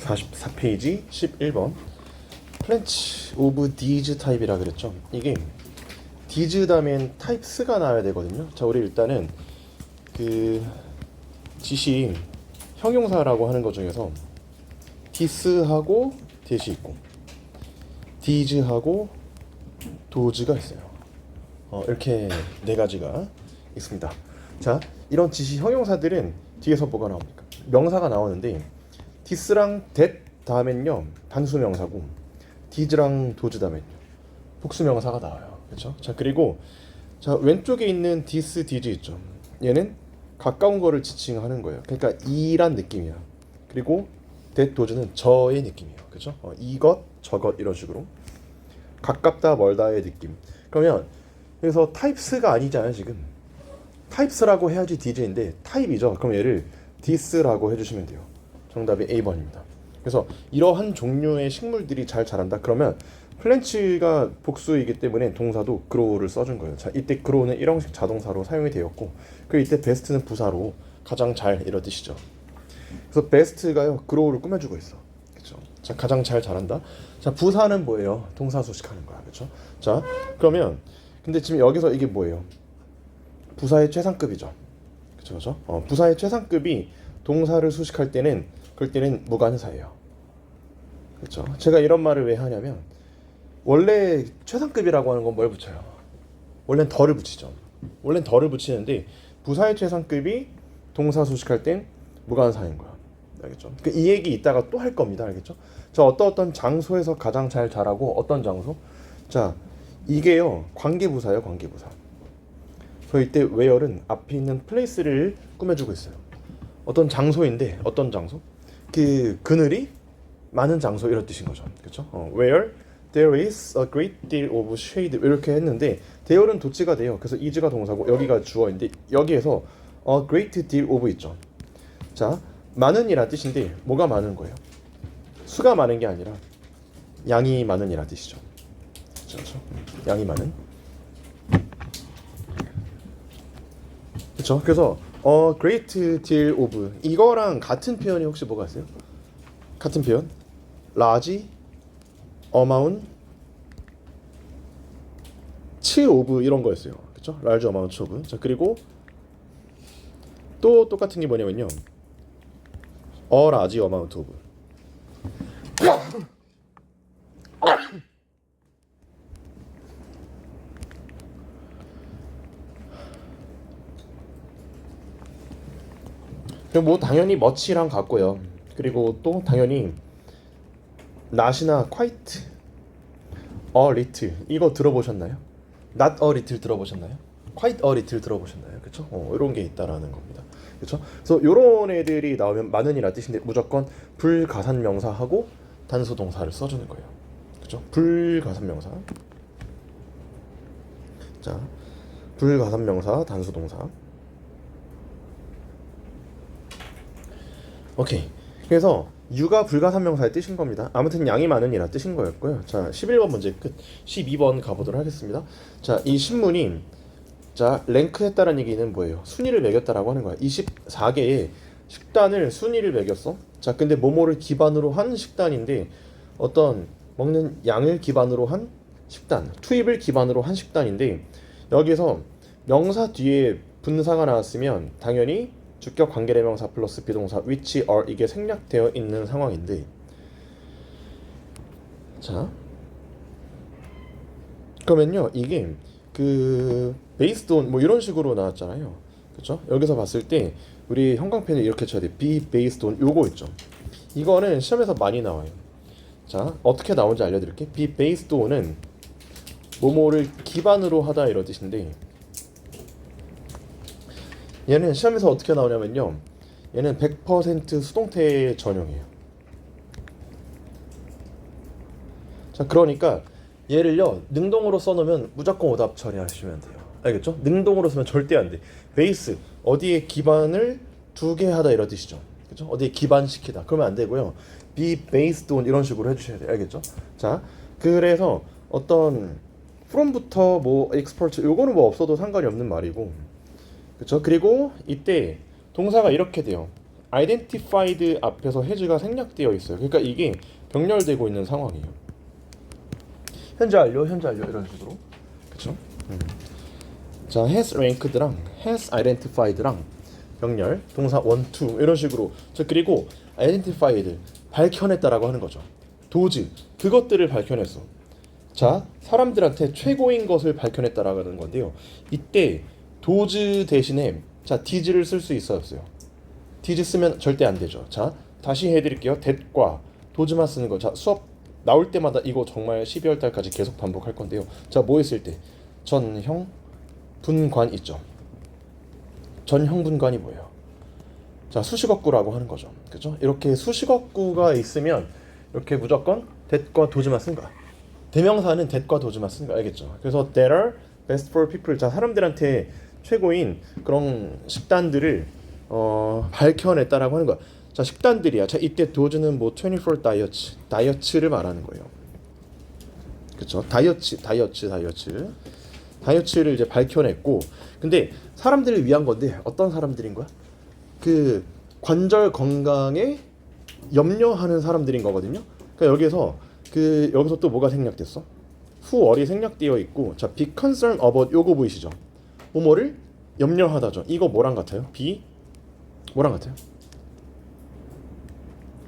44페이지 11번 plenty of these 타입이라 그랬죠. 이게 these 다음엔 types가 나와야 되거든요. 자, 우리 일단은 그 지시 형용사라고 하는 것 중에서 this하고 that이 있고 these하고 those가 있어요. 이렇게 네 가지가 있습니다. 자, 이런 지시 형용사들은 뒤에서 뭐가 나옵니까? 명사가 나오는데 this랑 that 다음엔요 단수 명사고 these랑 those 다음엔요 복수 명사가 나와요. 그렇죠? 자, 그리고 자, 왼쪽에 있는 this, these 있죠. 얘는 가까운 거를 지칭하는 거예요. 그러니까 이란 느낌이야. 그리고 that, those는 저의 느낌이에요. 그렇죠? 이것, 저것 이런 식으로 가깝다, 멀다의 느낌. 그러면 그래서 types가 아니잖아요. 지금 types라고 해야지 DJ인데 타입이죠. 그럼 얘를 this라고 해주시면 돼요. 정답이 A번입니다. 그래서 이러한 종류의 식물들이 잘 자란다. 그러면 플랜츠가 복수이기 때문에 동사도 grow를 써준 거예요. 자, 이때 grow는 일형식 자동사로 사용이 되었고, 그리고 이때 best는 부사로 가장 잘 이런 뜻이죠. 그래서 best가요 grow를 꾸며주고 있어. 그렇죠? 자, 가장 잘 자란다. 자, 부사는 뭐예요? 동사 수식하는 거야. 그렇죠? 자, 그러면 근데 지금 여기서 이게 뭐예요? 부사의 최상급이죠. 그렇죠? 부사의 최상급이 동사를 수식할 때는 그럴 때는 무관사예요. 그렇죠? 제가 이런 말을 왜 하냐면 원래 최상급이라고 하는 건 뭘 붙여요? 원래는 덜을 붙이죠. 원래는 덜을 붙이는데 부사의 최상급이 동사 수식할 땐 무관사인 거야. 알겠죠? 그러니까 이 얘기 이따가 또 할 겁니다. 알겠죠? 자, 어떤 장소에서 가장 잘 자라고 어떤 장소? 자, 이게요 관계부사예요. 관계부사. 그래서 이때 where는 앞에 있는 place를 꾸며주고 있어요. 어떤 장소인데 어떤 장소? 그 그늘이 많은 장소 이런 뜻인 거죠. 그렇죠? Where there is a great deal of shade 이렇게 했는데 there는 도치가 돼요. 그래서 is가 동사고 여기가 주어인데 여기에서 a great deal of 있죠. 자, 많은이란 뜻인데 뭐가 많은 거예요? 수가 많은 게 아니라 양이 많은이란 뜻이죠. 그렇죠? 양이 많은. 그렇죠? 그래서 a great deal of 이거랑 같은 표현이 혹시 뭐가 있어요? 같은 표현? large amount of 이런 거였어요. 그렇죠? large amount of. 자, 그리고 또 똑같은 게 뭐냐면요. a large amount of. 뭐 당연히 much랑 같고요. 그리고 또 당연히 not이나 quite, a little 이거 들어보셨나요? not a little 들어보셨나요? quite a little 들어보셨나요? 그렇죠? 이런 게 있다라는 겁니다. 그렇죠? 그래서 이런 애들이 나오면 많은이라 뜻인데 무조건 불가산명사하고 단수 동사를 써주는 거예요. 그렇죠? 불가산명사. 자, 불가산명사 단수 동사. 오케이. 그래서 유가 불가산명사의 뜻인 겁니다. 아무튼 양이 많은이라 뜻인 거였고요. 자, 11번 문제 끝. 12번 가보도록 하겠습니다. 자, 이 신문이 자, 랭크했다는 얘기는 뭐예요? 순위를 매겼다라고 하는 거야. 24개의 식단을 순위를 매겼어. 자, 근데 뭐뭐를 기반으로 한 식단인데 어떤 먹는 양을 기반으로 한 식단, 투입을 기반으로 한 식단인데 여기서 명사 뒤에 분사가 나왔으면 당연히 주격 관계대명사 플러스 비동사 which are 이게 생략되어 있는 상황인데 자, 그러면요 이게 그 based on 뭐 이런 식으로 나왔잖아요. 그렇죠? 여기서 봤을 때 우리 형광펜을 이렇게 쳐야 돼. be based on 요거 있죠. 이거는 시험에서 많이 나와요. 자, 어떻게 나오는지 알려드릴게. be based on은 뭐뭐를 기반으로 하다 이런 뜻인데 얘는 시험에서 어떻게 나오냐면요. 얘는 100% 수동태 전형이에요. 자, 그러니까 얘를요 능동으로 써놓으면 무조건 오답 처리하시면 돼요. 알겠죠? 능동으로 쓰면 절대 안 돼. 베이스 어디에 기반을 두게 하다 이런 뜻이죠. 그렇죠? 어디에 기반시키다 그러면 안 되고요. be based on 이런 식으로 해주셔야 돼요. 알겠죠? 자, 그래서 어떤 from부터 뭐 export 요거는 뭐 없어도 상관이 없는 말이고, 그렇죠? 그리고 이때 동사가 이렇게 돼요. identified 앞에서 has가 생략되어 있어요. 그러니까 이게 병렬되고 있는 상황이에요. 현재 완료, 현재 완료 이런 식으로. 그렇죠? 자, has ranked랑 has identified랑 병렬, 동사 one, two 이런 식으로. 자, 그리고 identified 밝혀냈다라고 하는 거죠. 도즈 그것들을 밝혀냈어. 자, 사람들한테 최고인 것을 밝혀냈다라는 건데요. 이때 도즈 대신에 자 디즈를 쓸 수 있었어요. 디즈 쓰면 절대 안 되죠. 자, 다시 해드릴게요. that과 도즈만 쓰는 거. 자, 수업 나올 때마다 이거 정말 12월 달까지 계속 반복할 건데요. 자, 뭐 했을 때 전형 분관 있죠. 전형 분관이 뭐예요? 자, 수식어구라고 하는 거죠. 그죠? 이렇게 수식어구가 있으면 이렇게 무조건 that과 도즈만 쓴 거야. 대명사는 that과 도즈만 쓴 거 알겠죠? 그래서 that are best for people. 자, 사람들한테 최고인 그런 식단들을 밝혀냈다라고 하는 거야. 자, 식단들이야. 자, 이때 도즈는 뭐 24 다이어트를 말하는 거예요. 그렇죠? 다이어트를 이제 밝혀냈고, 근데 사람들을 위한 건데 어떤 사람들인 거야? 그 관절 건강에 염려하는 사람들인 거거든요. 그러니까 여기서 또 뭐가 생략됐어? who어리 생략되어 있고, 자, be concerned about 요거 보이시죠? 뭐뭐를 염려하다죠. 이거 뭐랑 같아요? be 뭐랑 같아요?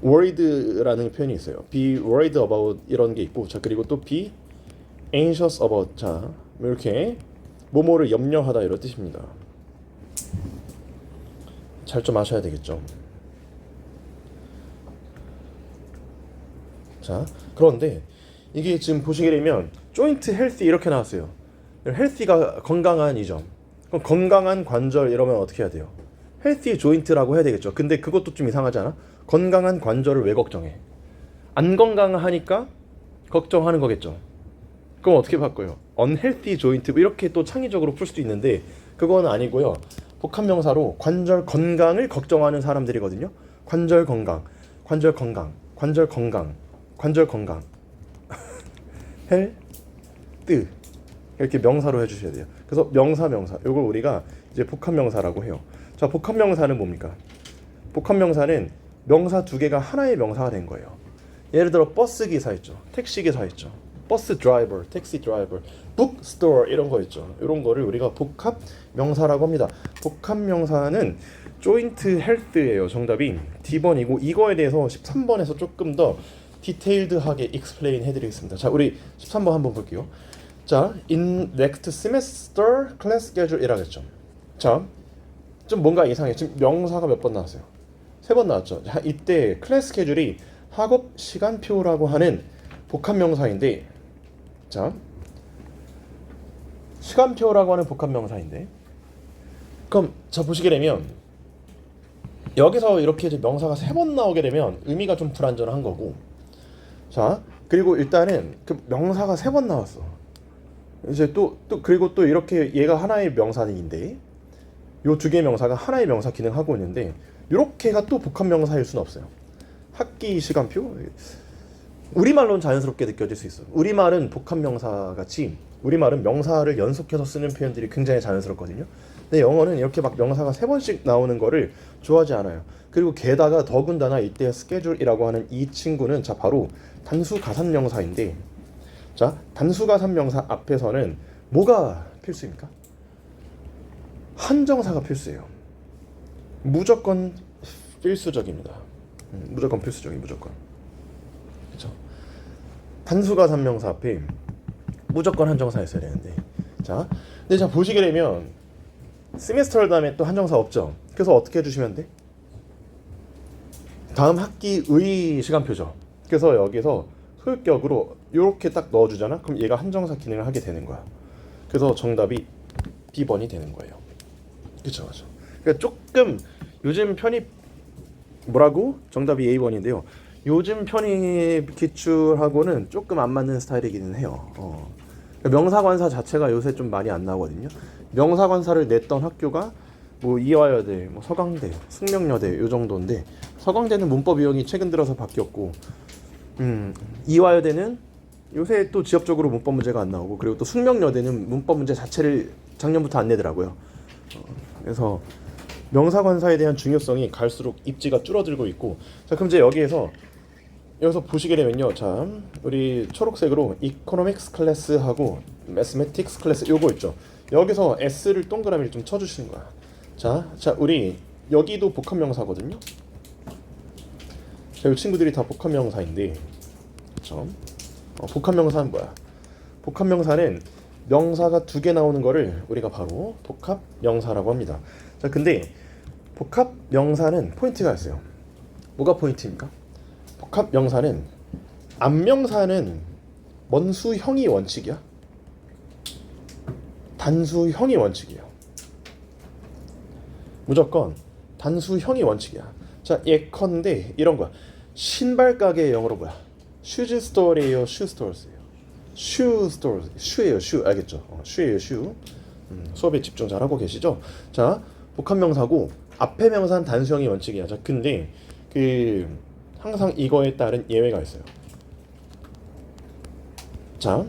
worried라는 표현이 있어요. be worried about 이런 게 있고, 자, 그리고 또 be anxious about. 자, 이렇게 뭐뭐를 염려하다 이런 뜻입니다. 잘 좀 아셔야 되겠죠. 자, 그런데 이게 지금 보시게 되면 joint healthy 이렇게 나왔어요. healthy가 건강한이죠. 그럼 건강한 관절 이러면 어떻게 해야 돼요? healthy joint라고 해야 되겠죠. 근데 그것도 좀 이상하지 않아? 건강한 관절을 왜 걱정해? 안 건강하니까 걱정하는 거겠죠. 그럼 어떻게 바꿔요? unhealthy joint 이렇게 또 창의적으로 풀 수도 있는데 그건 아니고요. 복합명사로 관절 건강을 걱정하는 사람들이거든요. 관절 건강 헬뜨 이렇게 명사로 해주셔야 돼요. 그래서 명사 이걸 우리가 이제 복합명사라고 해요. 자, 복합명사는 뭡니까? 복합명사는 명사 두 개가 하나의 명사가 된 거예요. 예를 들어 버스 기사 있죠, 택시 기사 있죠, 버스 드라이버, 택시 드라이버, 북스토어 이런 거 있죠. 이런 거를 우리가 복합 명사라고 합니다. 복합 명사는 joint health예요. 정답이 D번이고 이거에 대해서 13번에서 조금 더 디테일드하게 explain 해드리겠습니다. 자, 우리 13번 한번 볼게요. 자, in next semester class schedule 이라겠죠. 자, 좀 뭔가 이상해. 지금 명사가 몇 번 나왔어요? 3번 나왔죠. 자, 이때 클래스 스케줄이 학업 시간표라고 하는 복합 명사인데, 자, 시간표라고 하는 복합 명사인데, 그럼 자 보시게 되면 여기서 이렇게 이제 명사가 3번 나오게 되면 의미가 좀 불완전한 거고, 자, 그리고 일단은 그 명사가 3번 나왔어. 이제 또 그리고 또 이렇게 얘가 하나의 명사인데, 요 두 개의 명사가 하나의 명사 기능하고 있는데, 요렇게가 또 복합 명사일 수는 없어요. 학기 시간표. 우리말로는 자연스럽게 느껴질 수 있어. 우리말은 복합 명사 같이 우리말은 명사를 연속해서 쓰는 표현들이 굉장히 자연스럽거든요. 근데 영어는 이렇게 막 명사가 3번씩 나오는 거를 좋아하지 않아요. 그리고 게다가 더군다나 이때 스케줄이라고 하는 이 친구는 자 바로 단수 가산 명사인데, 자, 단수 가산 명사 앞에서는 뭐가 필수입니까? 한정사가 필수예요. 무조건 필수적입니다. 무조건 필수적인 무조건. 그렇죠? 단수 가산 명사 앞에 무조건 한정사 있어야 되는데, 자, 근데 자 보시게 되면 세미스터 다음에 또 한정사 없죠. 그래서 어떻게 해주시면 돼? 다음 학기의 시간표죠. 그래서 여기서 소유격으로 이렇게 딱 넣어주잖아. 그럼 얘가 한정사 기능을 하게 되는 거야. 그래서 정답이 B번이 되는 거예요. 그렇죠, 맞죠. 그러니까 조금 요즘 편입 뭐라고? 정답이 A번인데요. 요즘 편입 기출하고는 조금 안 맞는 스타일이기는 해요. 그러니까 명사관사 자체가 요새 좀 많이 안 나오거든요. 명사관사를 냈던 학교가 뭐 이화여대, 뭐 서강대, 숙명여대 요 정도인데, 서강대는 문법 유형이 최근 들어서 바뀌었고, 이화여대는 요새 또 지역적으로 문법 문제가 안 나오고, 그리고 또 숙명여대는 문법 문제 자체를 작년부터 안 내더라고요. 그래서 명사관사에 대한 중요성이 갈수록 입지가 줄어들고 있고. 자, 그럼 이제 여기서 보시게 되면요. 자, 우리 초록색으로 이코노믹스 클래스하고 매스매틱스 클래스 요거 있죠. 여기서 S를 동그라미를 좀 쳐주시는 거야. 자, 우리 여기도 복합명사거든요. 자, 이 친구들이 다 복합명사인데, 그렇죠? 복합명사는 뭐야? 복합명사는 명사가 두 개 나오는 거를 우리가 바로 복합명사라고 합니다. 자, 근데 복합명사는 포인트가 있어요. 뭐가 포인트입니까? 복합명사는 앞명사는 먼수형이 원칙이야. 단수형이 원칙이에요. 무조건 단수형이 원칙이야. 자, 예컨대 이런 거야. 신발 가게의 영어로 뭐야? 슈즈 스토어예요, 슈 스토어스예요. 슈 스토어, 슈예요, 슈. 알겠죠? 슈예요, 슈. 수업에 집중 잘하고 계시죠? 자, 복합명사고 앞에 명사는 단수형이 원칙이야. 자, 근데 항상 이거에 따른 예외가 있어요. 자,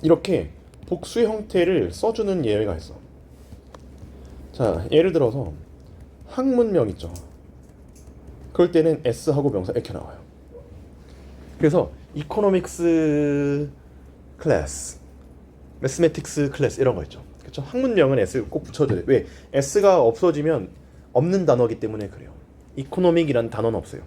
이렇게 복수 형태를 써주는 예외가 있어. 자, 예를 들어서 학문명 있죠. 그럴 때는 S하고 명사 이렇게 나와요. 그래서 이코노믹스 클래스, 매스매틱스 클래스 이런 거 있죠. 그렇죠? 학문명은 S 꼭 붙여줘야 돼. 왜? S가 없어지면 없는 단어이기 때문에 그래요. 이코노믹이란 단어는 없어요.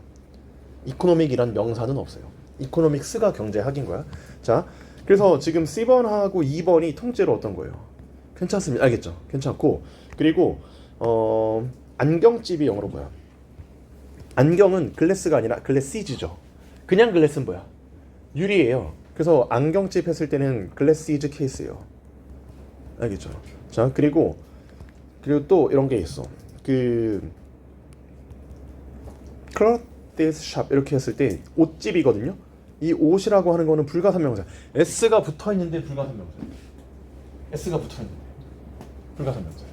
이코노믹이란 명사는 없어요. 이코노믹스가 경제학인 거야. 자, 그래서 지금 C번하고 2번이 통째로 어떤 거예요? 괜찮습니다. 알겠죠? 괜찮고, 그리고 안경집이 영어로 뭐야? 안경은 글래스가 아니라 글래시즈죠. 그냥 글래스는 뭐야? 유리예요. 그래서 안경집 했을 때는 글래시즈 케이스예요. 알겠죠? 자, 그리고 또 이런 게 있어. 클로티스 샵 이렇게 했을 때 옷집이거든요. 이 옷이라고 하는 거는 불가산명사. S가 붙어 있는데 불가산명사. S가 붙어 있는데 불가산명사.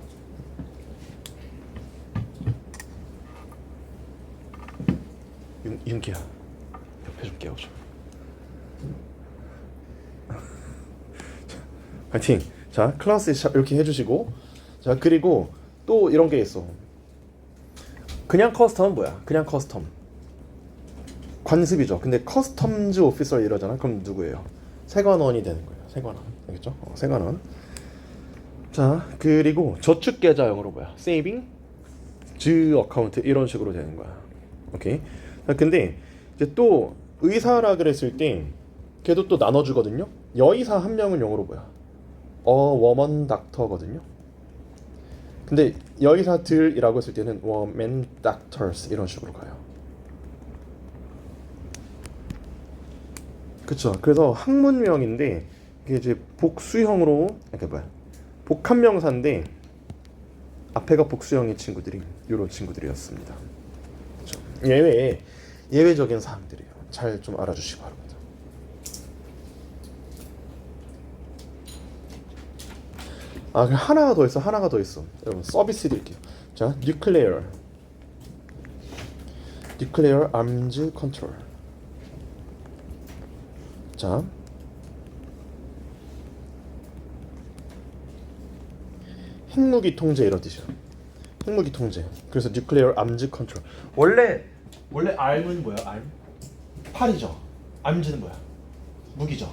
윤기야, 옆에 좀 깨워줘. 파이팅. 자, 클래스 샵 이렇게 해주시고. 자, 그리고 또 이런 게 있어. 그냥 커스텀은 뭐야? 그냥 커스텀 관습이죠. 근데 커스텀즈 오피서 이러잖아. 그럼 누구예요? 세관원이 되는 거예요. 세관원. 알겠죠? 세관원. 자, 그리고 저축계좌 영어로 뭐야? 세이빙 즈 어카운트 이런 식으로 되는 거야. 오케이. 자, 근데 이제 또 의사라 그랬을 때 걔도 또 나눠주거든요. 여의사 한 명은 영어로 뭐야? 워먼 닥터거든요. 근데 여의사들이라고 했을 때는 women doctors 이런 식으로 가요. 그쵸? 그래서 학문명인데 이게 이제 복수형으로, 그러니까 뭐야? 복합명사인데 앞에가 복수형인 친구들이 이런 친구들이었습니다. 그쵸? 예외적인 사항들이에요. 잘 좀 알아주시기 바랍니다. 아, 하나가 더 있어. 여러분 서비스 드릴게요. 자, nuclear arms control. 자, 핵무기 통제 이런 뜻이야. 핵무기 통제. 그래서 nuclear arms control. 원래 arm은 뭐야? arm? 팔이죠. arms는 뭐야? 무기죠.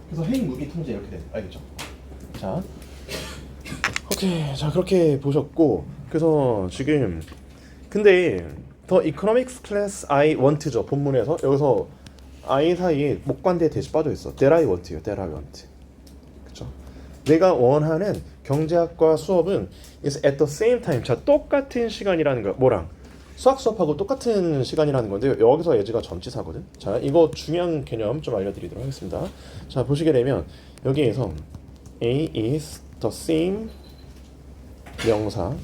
그래서 핵무기 통제 이렇게 돼. 알겠죠? 자, 오케이. 자, 그렇게 보셨고, 그래서 지금 근데 더 이코노믹스 클래스 I want죠. 본문에서 여기서 I 사이에 목관대 대시 빠져 있어. That I want요. That I want. 그렇죠? 내가 원하는 경제학과 수업은 is at the same time. 자, 똑같은 시간이라는 거야. 뭐랑? 수학 수업하고 똑같은 시간이라는 건데 여기서 예지가 전치사거든. 자, 이거 중요한 개념 좀 알려드리도록 하겠습니다. 자, 보시게 되면 여기에서 A is the same 명사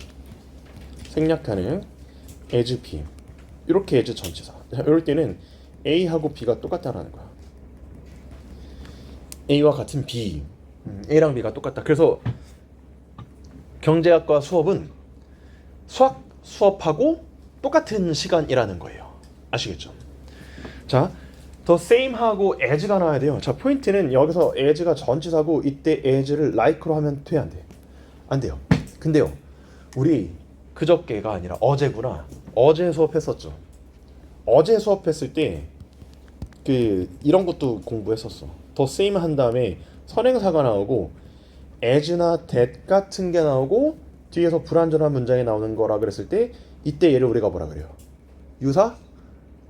생략하는 as B 이렇게 as 전치사. 이럴 때는 A하고 B가 똑같다라는 거야. A와 같은 B, A랑 B가 똑같다. 그래서 경제학과 수업은 수학 수업하고 똑같은 시간이라는 거예요. 아시겠죠? 자, the same하고 as가 나와야 돼요. 자, 포인트는 여기서 as가 전치사고 이때 as를 like로 하면 돼, 안 돼? 안 돼요. 근데요, 우리 그저께가 아니라 어제구나. 어제 수업했었죠. 어제 수업했을 때 그 이런 것도 공부했었어. 더 same 한 다음에 선행사가 나오고 as나 that 같은 게 나오고 뒤에서 불완전한 문장이 나오는 거라 그랬을 때 이때 얘를 우리가 뭐라 그래요? 유사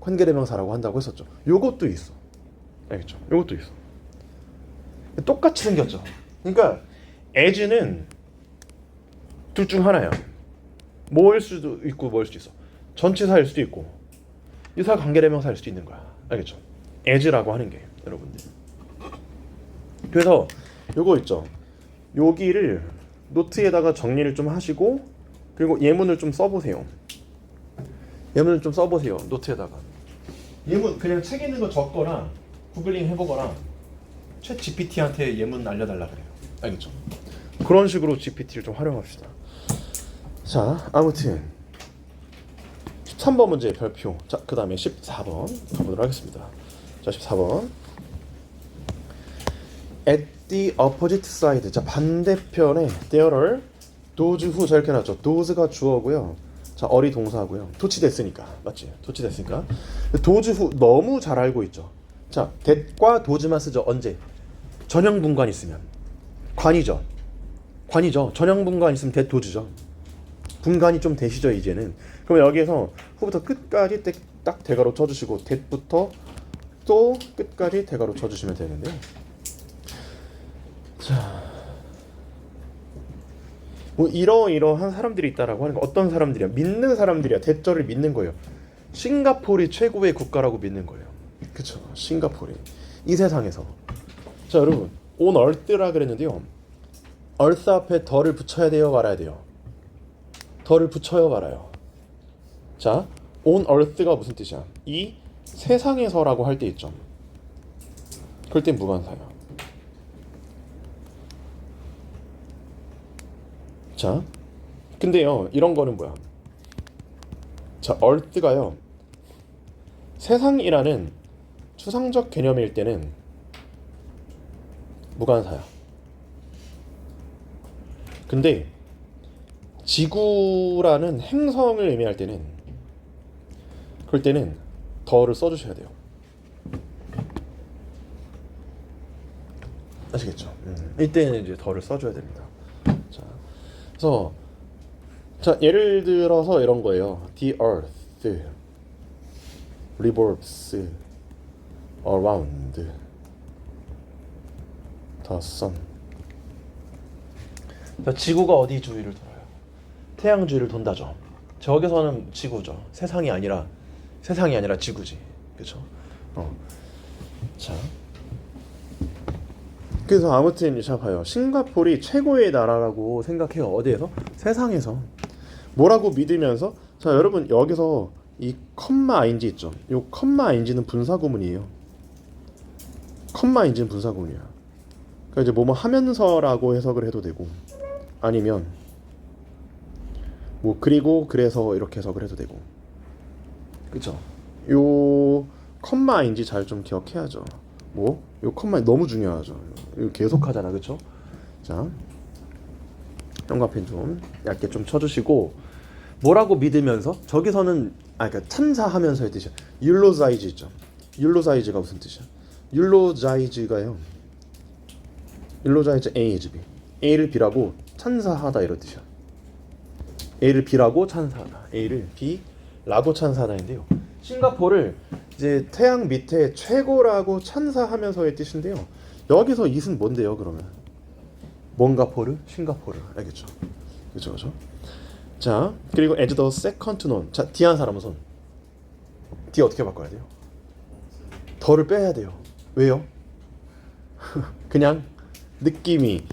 관계대명사라고 한다고 했었죠. 요것도 있어. 알겠죠? 요것도 있어. 똑같이 생겼죠. 그러니까 as는 둘 중 하나야. 뭐일 수도 있고 뭐일 수도 있어. 전치사일 수도 있고 유사 관계대명사일 수도 있는 거야. 알겠죠? as라고 하는 게 여러분들. 그래서 요거 있죠. 여기를 노트에다가 정리를 좀 하시고 그리고 예문을 좀 써보세요. 예문을 좀 써보세요. 노트에다가. 예문 그냥 책에 있는 거 적거나 구글링 해보거나 챗 GPT한테 예문 알려달라 그래요. 알겠죠? 그런 식으로 GPT를 좀 활용합시다. 자, 아무튼 13번 문제 별표. 자, 그 다음에 14번 가보도록 하겠습니다. 자, 14번. At the opposite side. 자, 반대편에 there are those who. 자, 이렇게 나왔죠. those가 주어고요. 자, 어리 동사고요. 도치됐으니까. 맞지? 도치됐으니까. those who 너무 잘 알고 있죠. 자, that과 those만 쓰죠. 언제? 전형분관 있으면. 관이죠. 관이죠. 전형분관 있으면 that, those죠. 분간이 좀 되시죠 이제는. 그럼 여기에서 후부터 끝까지 딱 대괄호 쳐주시고 that부터 또 끝까지 대괄호 쳐주시면 되는데. 자, 뭐 이러이러한 사람들이 있다라고 하는 거. 어떤 사람들이야? 믿는 사람들이야. 대절을 믿는 거예요. 싱가포르이 최고의 국가라고 믿는 거예요. 그쵸? 싱가포르 이 세상에서. 자, 여러분 on earth라 그랬는데요. earth 앞에 더를 붙여야 돼요, 말아야 돼요? 더를 붙여요, 말아요? 자, on earth가 무슨 뜻이야? 이 세상에서라고 할 때 있죠. 그럴 땐 무관사야. 자, 근데요, 이런 거는 뭐야? 자, earth가요, 세상이라는 추상적 개념일 때는 무관사야. 근데 지구라는 행성을 의미할 때는, 그럴 때는 더를 써주셔야 돼요. 아시겠죠? 이때는 이제 더를 써줘야 됩니다. 자, 그래서 자, 예를 들어서 이런 거예요. The earth revolves around the sun. 자, 지구가 어디 주위를 돌아요? 태양 주위를 돈다죠. 저기서는 지구죠. 세상이 아니라 지구지. 그렇죠? 자, 그래서 아무튼 자 봐요. 싱가포르이 최고의 나라라고 생각해요. 어디에서? 세상에서. 뭐라고 믿으면서? 자, 여러분 여기서 이 컴마 ing 있죠. 요 컴마 ing는 분사 구문이에요. 컴마 ing는 분사 구문이야. 그러니까 이제 뭐뭐 하면서라고 해석을 해도 되고, 아니면 뭐 그리고 그래서 이렇게 해석을 해도 되고. 그쵸? 요 컴마 ing 잘 좀 기억해야죠. 뭐? 요 컴마 너무 중요하죠. 이거 계속 하잖아. 그쵸? 자, 형광펜 좀 얇게 좀 쳐주시고, 뭐라고 믿으면서? 저기서는 그러니까 찬사하면서의 뜻이야. 율로자이즈 있죠. 율로자이즈가 무슨 뜻이야? 율로자이즈가요, 율로자이즈 A is B. A를 B라고 찬사하다 이런 뜻이야. A를 B라고 찬사하다. A를 B라고 찬사하다인데요. 싱가포르를 이제 태양 밑에 최고라고 찬사하면서의 뜻인데요. 여기서 이은 뭔데요, 그러면? 뭔가포르? 싱가포르. 알겠죠? 그죠, 그죠? 자, 그리고 as the second to none. 자, D한 사람은 손. D 어떻게 바꿔야 돼요? 더를 빼야 돼요. 왜요? 그냥 느낌이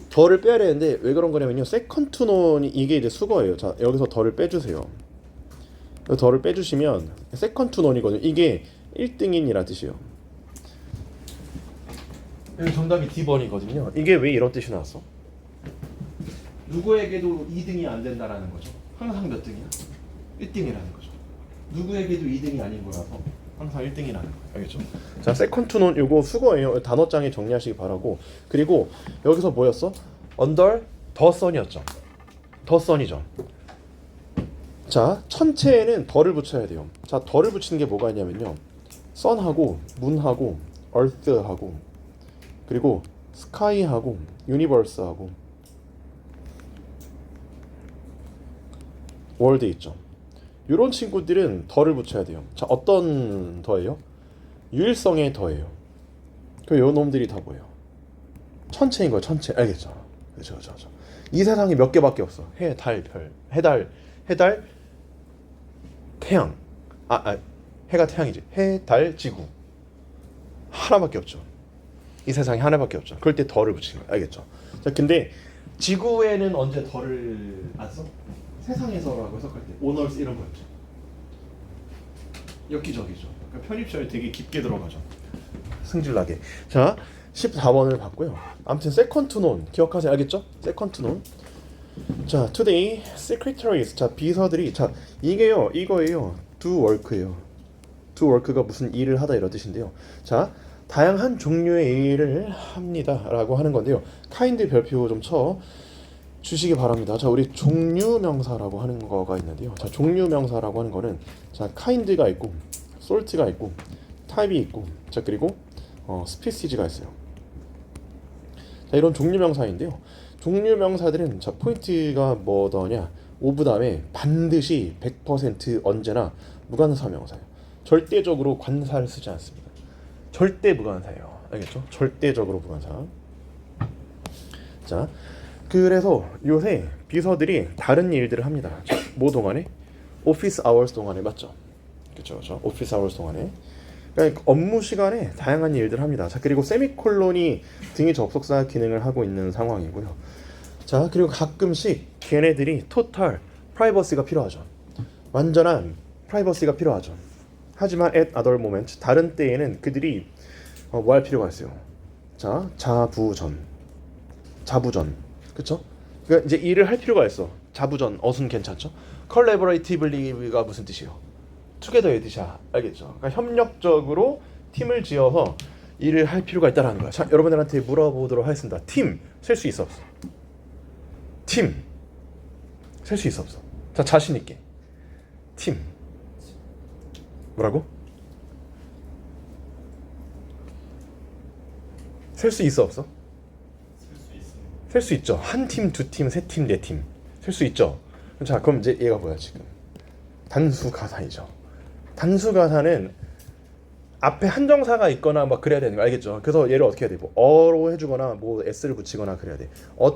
더를 빼야 되는데 왜 그런 거냐면요. second to none이 이게 이제 수거예요. 자, 여기서 더를 빼주세요. 더를 빼주시면 second to none이거든요. 이게 1등인이란 뜻이에요. 여기 정답이 D번이거든요. 이게 왜 이런 뜻이 나왔어? 누구에게도 2등이 안 된다라는 거죠. 항상 몇 등이야? 1등이라는 거죠. 누구에게도 2등이 아닌 거라서 항상 1등이라는 거예요. 알겠죠? 자, second to none 요거 수거예요. 단어장에 정리하시기 바라고. 그리고 여기서 뭐였어? under the sun이었죠. 더 선이죠. 자, 천체에는 덜을 붙여야 돼요. 자, 덜을 붙이는 게 뭐가 있냐면요. 선하고 문하고 얼스하고 그리고 스카이하고 유니버스하고 월드 있죠. 이런 친구들은 덜을 붙여야 돼요. 자, 어떤 더예요? 유일성의 더예요. 그 요 놈들이 다 뭐예요? 천체인 거예요. 천체. 알겠죠? 그렇죠. 이 세상에 몇 개밖에 없어. 해, 달, 별. 해달, 태양. 해가 태양이지. 해, 달, 지구. 하나밖에 없죠. 이 세상에 하나밖에 없죠. 그럴 때 덜을 붙이는 거예요. 알겠죠? 자, 근데 지구에는 언제 덜을 안 써? 세상에서라고 해석할 때 오너스 이런 거였죠. 엽기적이죠. 그러니까 편입절이 되게 깊게 들어가죠. 승질나게. 자, 14번을 봤고요. 아무튼 second to none 기억하세요. 알겠죠? second to none. 자, today secretaries. 자, 비서들이. 자, 이게요. 이거예요. do work예요. do work가 무슨 일을 하다 이런 뜻인데요. 자, 다양한 종류의 일을 합니다라고 하는 건데요. kind 별표 좀 쳐 주시기 바랍니다. 자, 우리 종류명사라고 하는 거가 있는데요. 자, 종류명사라고 하는 거는 자, kind가 있고 salt가 있고 type이 있고 자, 그리고 species가 있어요. 자, 이런 종류명사인데요. 종류명사들은 자, 포인트가 뭐더냐? of 다음에 반드시 100% 언제나 무관사명사예요. 절대적으로 관사를 쓰지 않습니다. 절대 무관사예요. 알겠죠? 절대적으로 무관사. 자, 그래서 요새 비서들이 다른 일들을 합니다. 자, 뭐 동안에? 오피스 아워스 동안에 맞죠? 그렇죠. 오피스 아워스 동안에. 그러니까 업무 시간에 다양한 일들을 합니다. 자, 그리고 세미콜론이 등위 접속사 기능을 하고 있는 상황이고요. 자, 그리고 가끔씩 걔네들이 토탈 프라이버시가 필요하죠. 완전한 프라이버시가 필요하죠. 하지만 at other moment 다른 때에는 그들이 뭐 할 필요가 있어요. 자, 자부전. 그쵸? 그러니까 이제 일을 할 필요가 있어. 자부전, 어순 괜찮죠? collaboratively가 무슨 뜻이에요? together의 뜻이야. 알겠죠? 그러니까 협력적으로 팀을 지어서 일을 할 필요가 있다는 거야. 자, 여러분들한테 물어보도록 하겠습니다. 팀, 셀 수 있어 없어? 팀, 셀 수 있어 없어? 자, 자신 있게. 팀. 뭐라고? 셀 수 있어 없어? 셀 수 있죠. 한 팀, 두 팀, 세 팀, 네 팀. 셀 수 있죠. 자, 그럼 이제 얘가 뭐야 지금? 단수 가사이죠. 단수 가사는 앞에 한정사가 있거나 막 그래야 되는 거 알겠죠? 그래서 얘를 어떻게 해야 돼? 뭐 어로 해주거나 뭐 s를 붙이거나 그래야 돼.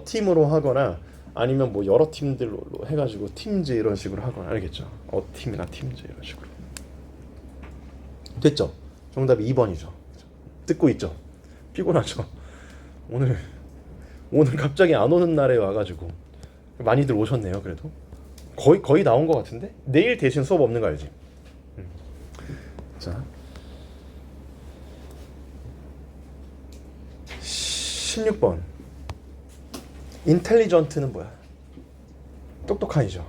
팀으로 하거나 아니면 뭐 여러 팀들로 해가지고 팀즈 이런 식으로 하거나 알겠죠? 팀이나 팀즈 이런 식으로. 됐죠? 정답이 2번이죠. 듣고 있죠? 피곤하죠? 오늘 갑자기 안 오는 날에 와가지고 많이들 오셨네요. 그래도 거의 나온 것 같은데 내일 대신 수업 없는 거 알지? 자, 16번 인텔리전트는 뭐야? 똑똑한이죠.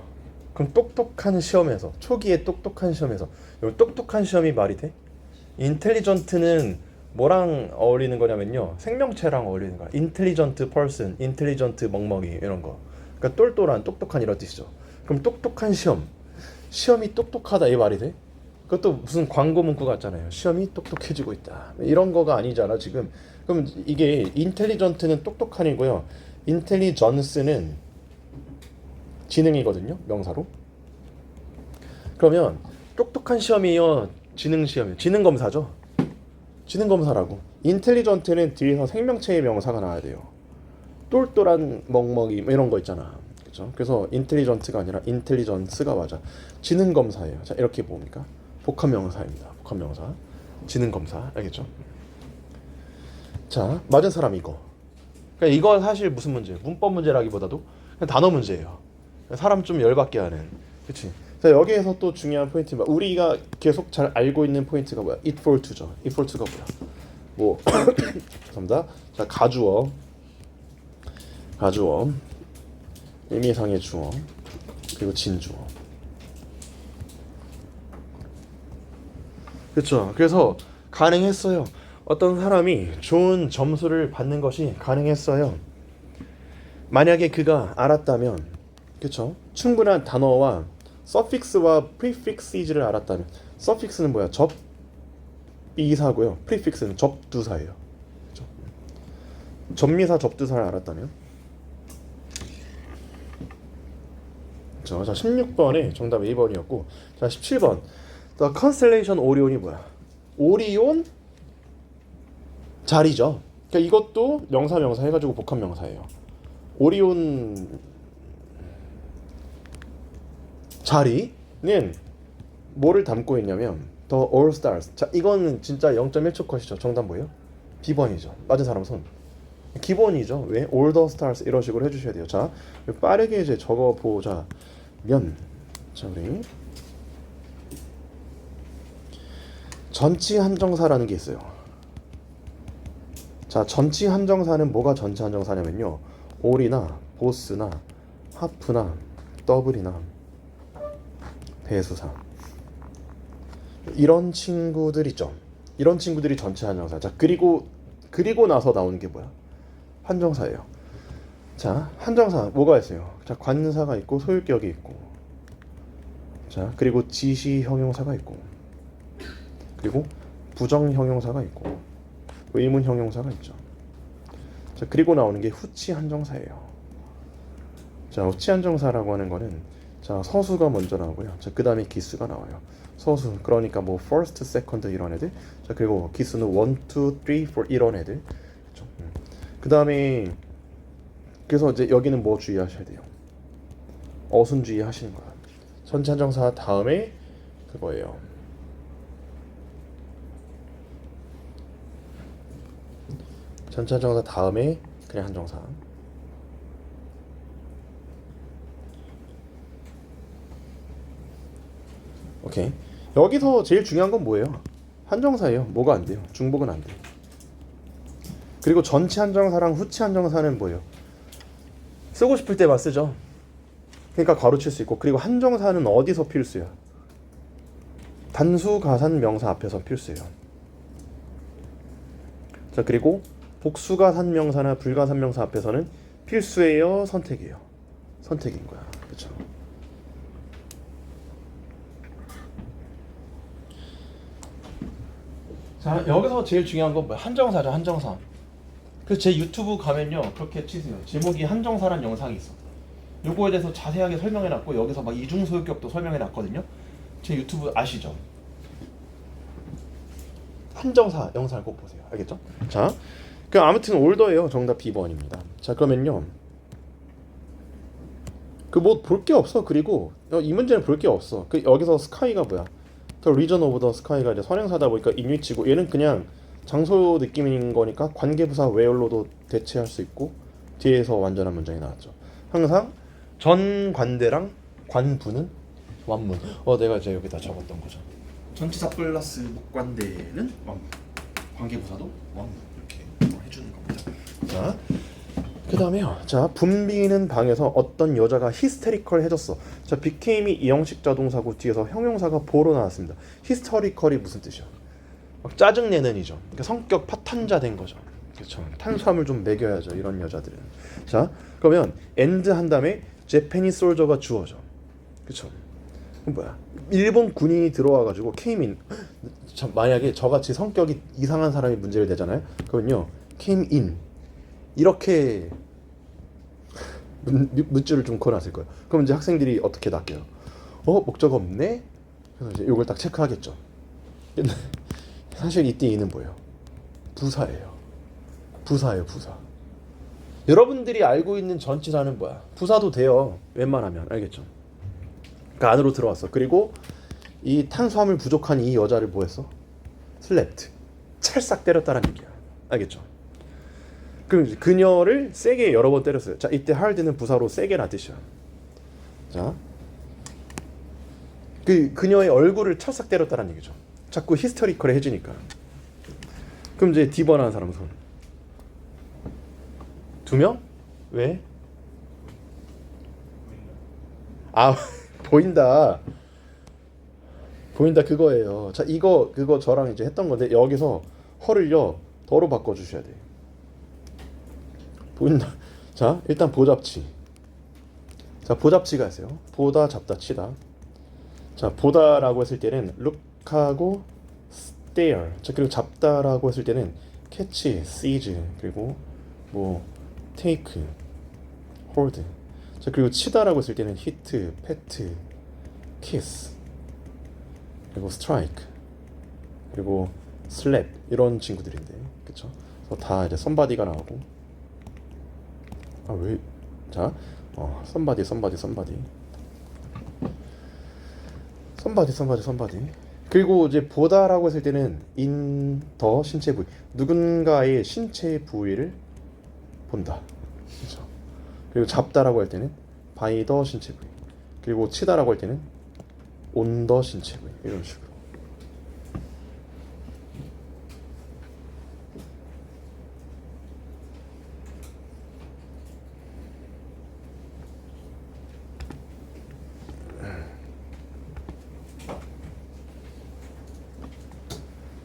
그럼 똑똑한 시험에서 초기에 똑똑한 시험에서 여기 똑똑한 시험이 말이 돼? 인텔리전트는 뭐랑 어울리는 거냐면요. 생명체랑 어울리는 거야. 인텔리전트 퍼슨, 인텔리전트 멍멍이 이런 거. 그러니까 똘똘한, 똑똑한 이런 뜻이죠. 그럼 똑똑한 시험이 똑똑하다 이 말이 돼? 그것도 무슨 광고 문구 같잖아요. 시험이 똑똑해지고 있다. 이런 거가 아니잖아 지금. 그럼 이게 인텔리전트는 똑똑한이고요. 인텔리전스는 지능이거든요. 명사로. 그러면 똑똑한 시험이요. 지능 시험이요. 지능 검사죠. 지능 검사라고. 인텔리전트는 뒤에서 생명체의 명사가 나와야 돼요. 똘똘한 멍멍이 이런 거 있잖아. 그렇죠? 그래서 인텔리전트가 아니라 인텔리전스가 맞아. 지능 검사예요. 자, 이렇게 뭡니까? 복합 명사입니다. 복합 명사. 지능 검사. 알겠죠? 자, 맞은 사람 이거. 그러니까 이거 사실 무슨 문제예요? 문법 문제라기보다도 그냥 단어 문제예요. 사람 좀 열받게 하는. 그렇지? 자, 여기에서 또 중요한 포인트가 우리가 계속 잘 알고 있는 포인트가 뭐야? it for to죠. it for to가 뭐야? 뭐 감사합니다. 자, 가주어, 의미상의 주어, 그리고 진주어. 그렇죠. 그래서 가능했어요. 어떤 사람이 좋은 점수를 받는 것이 가능했어요. 만약에 그가 알았다면, 그쵸? 충분한 단어와 서픽스와 프리픽시즈를 알았다면, 서픽스는 뭐야? 접이사고요. 프리픽스는 접두사예요. 그쵸? 접미사 접두사를 알았다면, 그쵸? 자, 16번에 정답 2번이었고, 자, 17번. The Constellation Orion이 뭐야? 오리온 자리죠. 그러니까 이것도 명사 명사 해가지고 복합 명사예요. 오리온 자리는 뭐를 담고 있냐면 The All Stars. 자, 이거는 진짜 0.1초 컷이죠. 정답 뭐예요? B번이죠. 맞은 사람 손. 기본이죠. 왜? All the Stars 이런 식으로 해주셔야 돼요. 자, 빠르게 이제 적어보자면, 자, 우리 전치 한정사라는 게 있어요. 자, 전치 한정사는 뭐가 전치 한정사냐면요, 올이나 보스나 하프나 더블이나 대수사, 이런 친구들 있죠. 이런 친구들이 전치 한정사. 자, 그리고 나서 나오는 게 뭐야? 한정사예요. 자, 한정사 뭐가 있어요? 자, 관사가 있고 소유격이 있고, 자, 그리고 지시 형용사가 있고, 그리고 부정 형용사가 있고, 의문 형용사가 있죠. 자, 그리고 나오는 게 후치 한정사예요. 자, 후치 한정사라고 하는 거는, 자, 서수가 먼저 나오고요. 자, 그 다음에 기수가 나와요. 서수, 그러니까 뭐 first, second 이런 애들. 자, 그리고 기수는 1, 2, 3, 4 이런 애들. 그렇죠? 그 다음에, 그래서 이제 여기는 뭐 주의하셔야 돼요? 어순 주의하시는 거야. 전치 한정사 다음에 그거예요. 전치 한정사 다음에 그냥 한정사. 오케이. 여기서 제일 중요한 건 뭐예요? 한정사예요. 뭐가 안 돼요? 중복은 안 돼요. 그리고 전치 한정사랑 후치 한정사는 뭐예요? 쓰고 싶을 때만 쓰죠. 그러니까 가로칠 수 있고, 그리고 한정사는 어디서 필수야? 단수 가산 명사 앞에서 필수예요. 자, 그리고 복수가산 명사나 불가산 명사 앞에서는 필수예요, 선택이에요? 선택인 거야. 그렇죠? 자, 여기서 제일 중요한 건 뭐야? 한정사죠, 한정사. 그래서 제 유튜브 가면요, 그렇게 치세요. 제목이 한정사란 영상이 있어. 요거에 대해서 자세하게 설명해놨고, 여기서 막 이중소유격도 설명해놨거든요. 제 유튜브 아시죠? 한정사 영상을 꼭 보세요. 알겠죠? 자, 그 아무튼 올더예요. 정답 B번입니다. 자, 그러면요, 그 뭐 볼 게 없어. 그리고 이 문제는 볼 게 없어. 그 여기서 스카이가 뭐야? 더 리전 오브 더 스카이가 이제 선행사다 보니까 인위치고, 얘는 그냥 장소 느낌인 거니까 관계부사 where로도 대체할 수 있고, 뒤에서 완전한 문장이 나왔죠. 항상 전관대랑 관부는 완문. 내가 이제 여기다 적었던 거죠. 전치사 플러스 목관대는 완문, 관계부사도 완문, 이렇게 해주는 겁니다. 자, 그 다음에요. 자, 붐비는 방에서 어떤 여자가 히스테리컬 해졌어. 자, became이 이형식 자동사고 뒤에서 형용사가 보로 나왔습니다. 히스테리컬이 무슨 뜻이야? 막 짜증내는 이죠. 그러니까 성격 파탄자 된 거죠. 그렇죠. 탄수화물 좀 먹여야죠, 이런 여자들은. 자, 그러면 end 한 다음에 Japanese soldier가 주어져. 그렇죠. 뭐야? 일본 군인이 들어와가지고 came in. 만약에 저같이 성격이 이상한 사람이 문제를 내잖아요. 그러면요, came in 이렇게 문줄을 좀 그어놨을 거예요. 그럼 이제 학생들이 어떻게 낚여요? 목적 없네? 그래서 이제 이걸 딱 체크하겠죠. 근데 사실 이때 이는 뭐예요? 부사예요. 부사예요, 부사. 여러분들이 알고 있는 전치사는 뭐야? 부사도 돼요. 웬만하면. 알겠죠? 그 안으로 들어왔어. 그리고 이 탄수화물 부족한 이 여자를 뭐 했어? 슬랩트. 찰싹 때렸다는 얘기야. 알겠죠? 그럼 그녀를 세게 여러 번 때렸어요. 자, 이때 hard는 부사로 세게란 뜻이야. 자, 그녀의 얼굴을 찰싹 때렸다는 얘기죠. 자꾸 히스테리컬해 해주니까. 그럼 이제 D번 하는 사람 손. 2명? 왜? 보인다. 보인다 그거예요. 자, 그거 저랑 이제 했던 건데, 여기서 허를요 더로 바꿔주셔야 돼요. 보인다. 자, 일단 보잡치. 자, 보잡치가 있어요. 보다, 잡다, 치다. 자, 보다라고 했을 때는 look하고 stare. 자, 그리고 잡다라고 했을 때는 catch, seize, 그리고 뭐 take, hold. 자, 그리고 치다라고 했을 때는 hit, pat, kiss, 그리고 strike, 그리고 slap 이런 친구들인데, 그쵸? 그래서 다 이제 somebody가 나오고. 아, 왜? 자, somebody, somebody, somebody. somebody. 그리고 이제 보다라고 했을 때는 in the 신체 부위, 누군가의 신체 부위를 본다. 그렇죠? 그리고 잡다라고 할 때는 by the 신체 부위. 그리고 치다라고 할 때는 on the 신체 부위. 이런 식으로.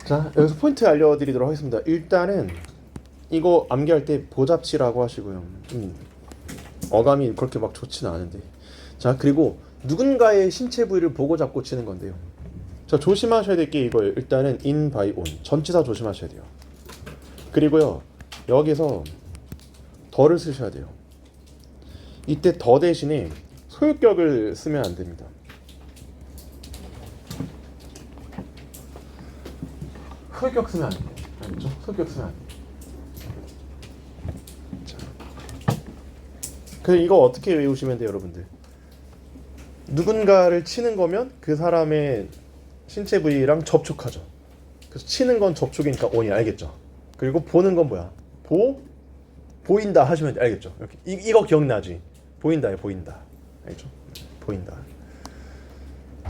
자, 여기서 포인트 알려드리도록 하겠습니다. 일단은 이거 암기할 때 보잡치라고 하시고요. 어감이 그렇게 막 좋지는 않은데. 자, 그리고 누군가의 신체 부위를 보고 잡고 치는 건데요. 자, 조심하셔야 될 게 이거예요. 일단은 in, by, on 전치사 조심하셔야 돼요. 그리고요, 여기서 더를 쓰셔야 돼요. 이때 더 대신에 소유격을 쓰면 안 됩니다. 소유격 쓰면 안 돼요. 알겠죠? 소유격 쓰면 안 돼요. 자, 그래서 이거 어떻게 외우시면 돼요, 여러분들? 누군가를 치는 거면 그 사람의 신체 부위랑 접촉하죠. 그래서 치는 건 접촉이니까 on이 알겠죠? 그리고 보는 건 뭐야? 보인다 하시면 돼. 알겠죠? 이렇게 이거 기억나지? 보인다에 보인다. 알겠죠? 보인다.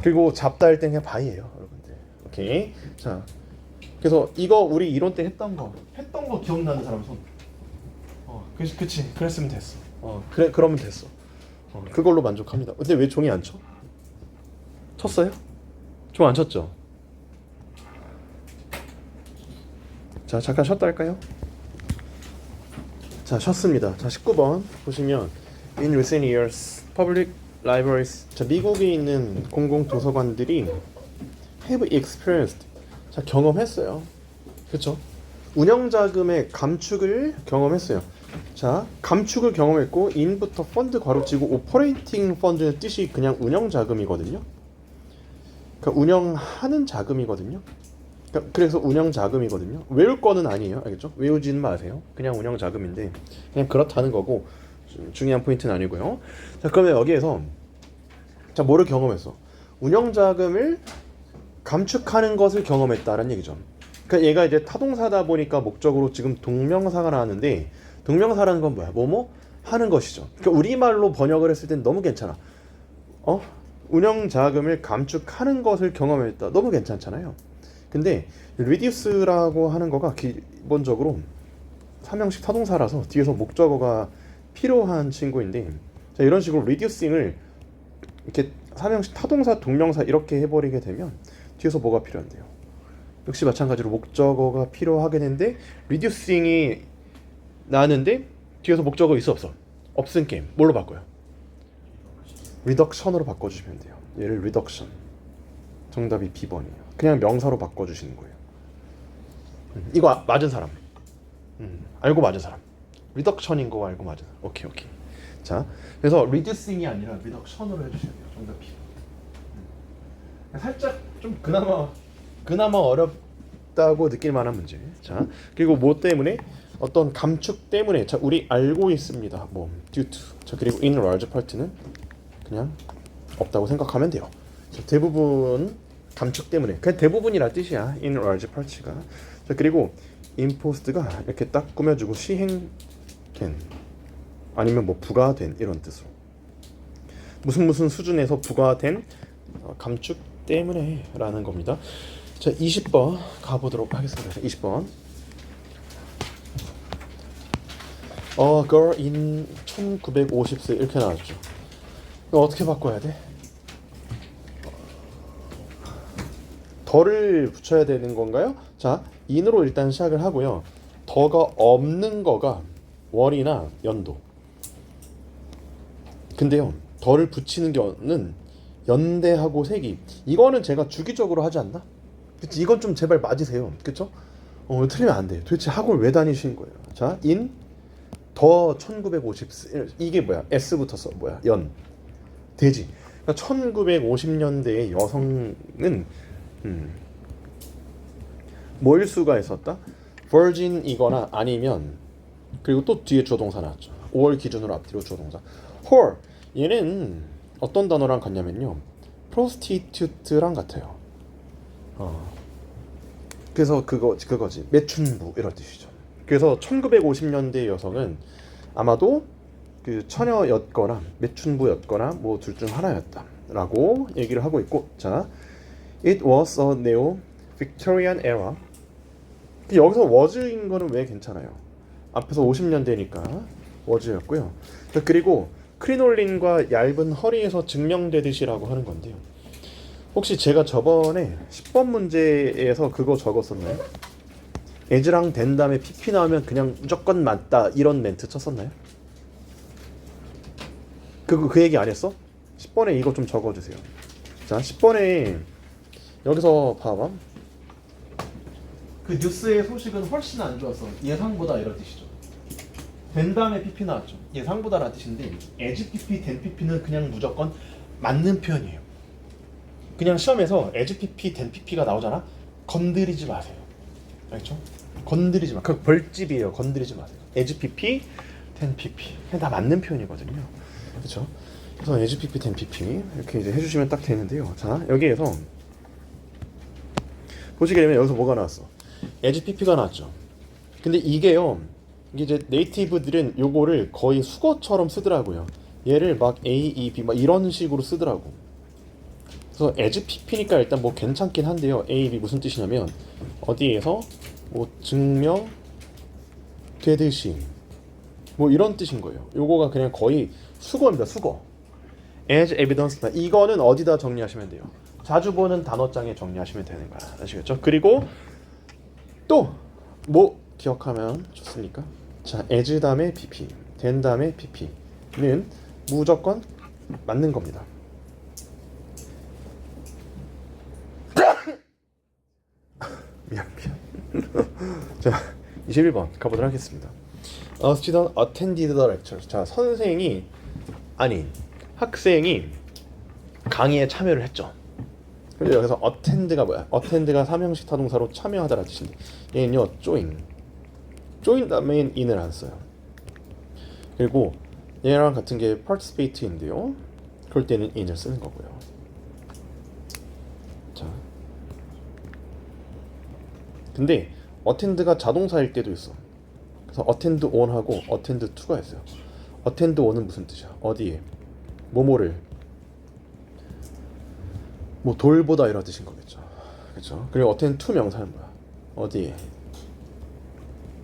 그리고 잡다 할 땐 그냥 바이예요, 여러분들. 오케이. 자, 그래서 이거 우리 이론 때 했던 거 기억나는 사람 손. 그치. 그랬으면 됐어. 그래, 그러면 됐어. 그걸로 만족합니다. 근데 왜 종이 안 쳐? 쳤어요? 종 안 쳤죠? 자, 잠깐 쉬었다 할까요? 자, 쉬었습니다. 자, 19번 보시면 In recent years, public libraries, 자, 미국에 있는 공공 도서관들이 have experienced, 자, 경험했어요. 그렇죠? 운영 자금의 감축을 경험했어요. 자, 감축을 경험했고 in부터 펀드 괄호치고 operating fund는 뜻이 그냥 운영 자금이거든요. 그러니까 운영하는 자금이거든요. 그래서 운영 자금이거든요. 외울 거는 아니에요. 알겠죠? 외우지는 마세요. 그냥 운영 자금인데 그냥 그렇다는 거고 중요한 포인트는 아니고요. 자, 그러면 여기에서 자, 뭐를 경험했어? 운영 자금을 감축하는 것을 경험했다라는 얘기죠. 그러니까 얘가 이제 타동사다 보니까 목적으로 지금 동명사가 나왔는데 동명사라는 건 뭐야? 뭐뭐 하는 것이죠. 그러니까 우리말로 번역을 했을 땐 너무 괜찮아. 운영 자금을 감축하는 것을 경험했다. 너무 괜찮잖아요. 근데 reduce라고 하는 거가 기본적으로 삼형식 타동사라서 뒤에서 목적어가 필요한 친구인데, 자, 이런 식으로 reducing을 이렇게 삼형식 타동사, 동명사 이렇게 해버리게 되면 뒤에서 뭐가 필요한데요? 역시 마찬가지로 목적어가 필요하게 되는데 reducing이 나는데 뒤에서 목적어 있어 없어? 없은 게임 뭘로 바꿔요? reduction으로 바꿔주시면 돼요. 얘를 reduction. 정답이 B번이에요. 그냥 명사로 바꿔주시는 거예요. 이거 맞은 사람. 알고 맞은 사람. reduction인 거 알고 맞은 사람. 오케이. 자, 그래서 reducing이 아니라 reduction으로 해주셔야 돼요. 정답 B번. 살짝 좀 그나마 어렵다고 느낄 만한 문제. 자, 그리고 뭐 때문에? 어떤 감축 때문에. 자, 우리 알고 있습니다. 뭐 due to. 자, 그리고 in large part는 그냥 없다고 생각하면 돼요. 자, 대부분 감축 때문에. 그냥 대부분이라 뜻이야. in large part가. 자, 그리고 imposed가 이렇게 딱 꾸며주고 시행된 아니면 뭐 부과된 이런 뜻으로. 무슨 수준에서 부과된 감축 때문에 라는 겁니다. 자, 20번 가보도록 하겠습니다. 20번. girl in 1950세 이렇게 나왔죠. 이거 어떻게 바꿔야 돼? 더를 붙여야 되는 건가요? 자, in으로 일단 시작을 하고요. 더가 없는 거가 월이나 연도. 근데요, 덜을 붙이는 거는 연대하고 세기. 이거는 제가 주기적으로 하지 않나? 그치? 이건 좀 제발 맞으세요. 그쵸? 틀리면 안 돼요. 도대체 학원을 왜 다니신 거예요? 자, 인 더 1950 이게 뭐야? S부터 써 뭐야? 연 되지. 그러니까 1950년대의 여성은 뭐일 수가 있었다? virgin이거나 아니면 그리고 또 뒤에 주어동사 나왔죠. 5월 기준으로 앞뒤로 주어동사. whore 얘는 어떤 단어랑 같냐면요. prostitute랑 같아요. 그래서 그거지. 매춘부 이런 뜻이죠. 그래서 1950년대 여성은 아마도 그 처녀였거나 매춘부였거나 뭐 둘 중 하나였다라고 얘기를 하고 있고, 자, it was a neo Victorian era. 여기서 was인 거는 왜 괜찮아요? 앞에서 50년대니까 was였고요. 그리고 크리놀린과 얇은 허리에서 증명되듯이라고 하는 건데요. 혹시 제가 저번에 10번 문제에서 그거 적었었나요? as랑 된 다음에 pp 나오면 그냥 무조건 맞다 이런 멘트 쳤었나요? 그 얘기 안 했어? 10번에 이거 좀 적어주세요. 자, 10번에 여기서 봐봐. 그 뉴스의 소식은 훨씬 안 좋았어. 예상보다 이런 뜻이죠. 된 다음에 pp 나왔죠. 예상보다라는 뜻인데 as pp, 된 pp는 그냥 무조건 맞는 표현이에요. 그냥 시험에서 as pp, 된 pp가 나오잖아. 건드리지 마세요. 알겠죠? 건드리지 마. 그 벌집이에요. 건드리지 마세요. as pp, 된 pp. 그냥 다 맞는 표현이거든요. 그렇죠? 그래서 as pp, 된 pp 이렇게 이제 해주시면 딱 되는데요. 자, 여기에서 보시게 되면 여기서 뭐가 나왔어? as pp가 나왔죠. 근데 이게요. 이게 이제 네이티브들은 요거를 거의 수거처럼 쓰더라고요. 얘를 막 A, E, B 막 이런 식으로 쓰더라고. 그래서 as pp니까 일단 뭐 괜찮긴 한데요. A, B 무슨 뜻이냐면 어디에서 뭐 증명되듯이 뭐 이런 뜻인 거예요. 요거가 그냥 거의 수거입니다. 수거. as evidence. 이거는 어디다 정리하시면 돼요? 자주 보는 단어장에 정리하시면 되는 거야. 아시겠죠? 그리고 또 뭐 기억하면 좋습니까? 자, as 다음에 pp, 된 다음에 pp는 무조건 맞는 겁니다. 미안. 자, 21번 가보도록 하겠습니다. A student attended the lecture. 자, 선생이 아닌 학생이 강의에 참여를 했죠. 그래서 여기서 attend가 뭐야? attend가 삼형식 타동사로 참여하다라는 뜻인데 얘는요 join 다음에 in을 안 써요. 그리고 얘랑 같은 게 participate인데요. 그럴 때는 in을 쓰는 거고요. 자, 근데 attend가 자동사일 때도 있어. 그래서 attend on하고 attend to가 있어요. attend on은 무슨 뜻이야? 어디에? 뭐뭐를 뭐 돌보다 이런 뜻인 거겠죠. 그렇죠? 그리고 attend to 명사는 뭐야? 어디에?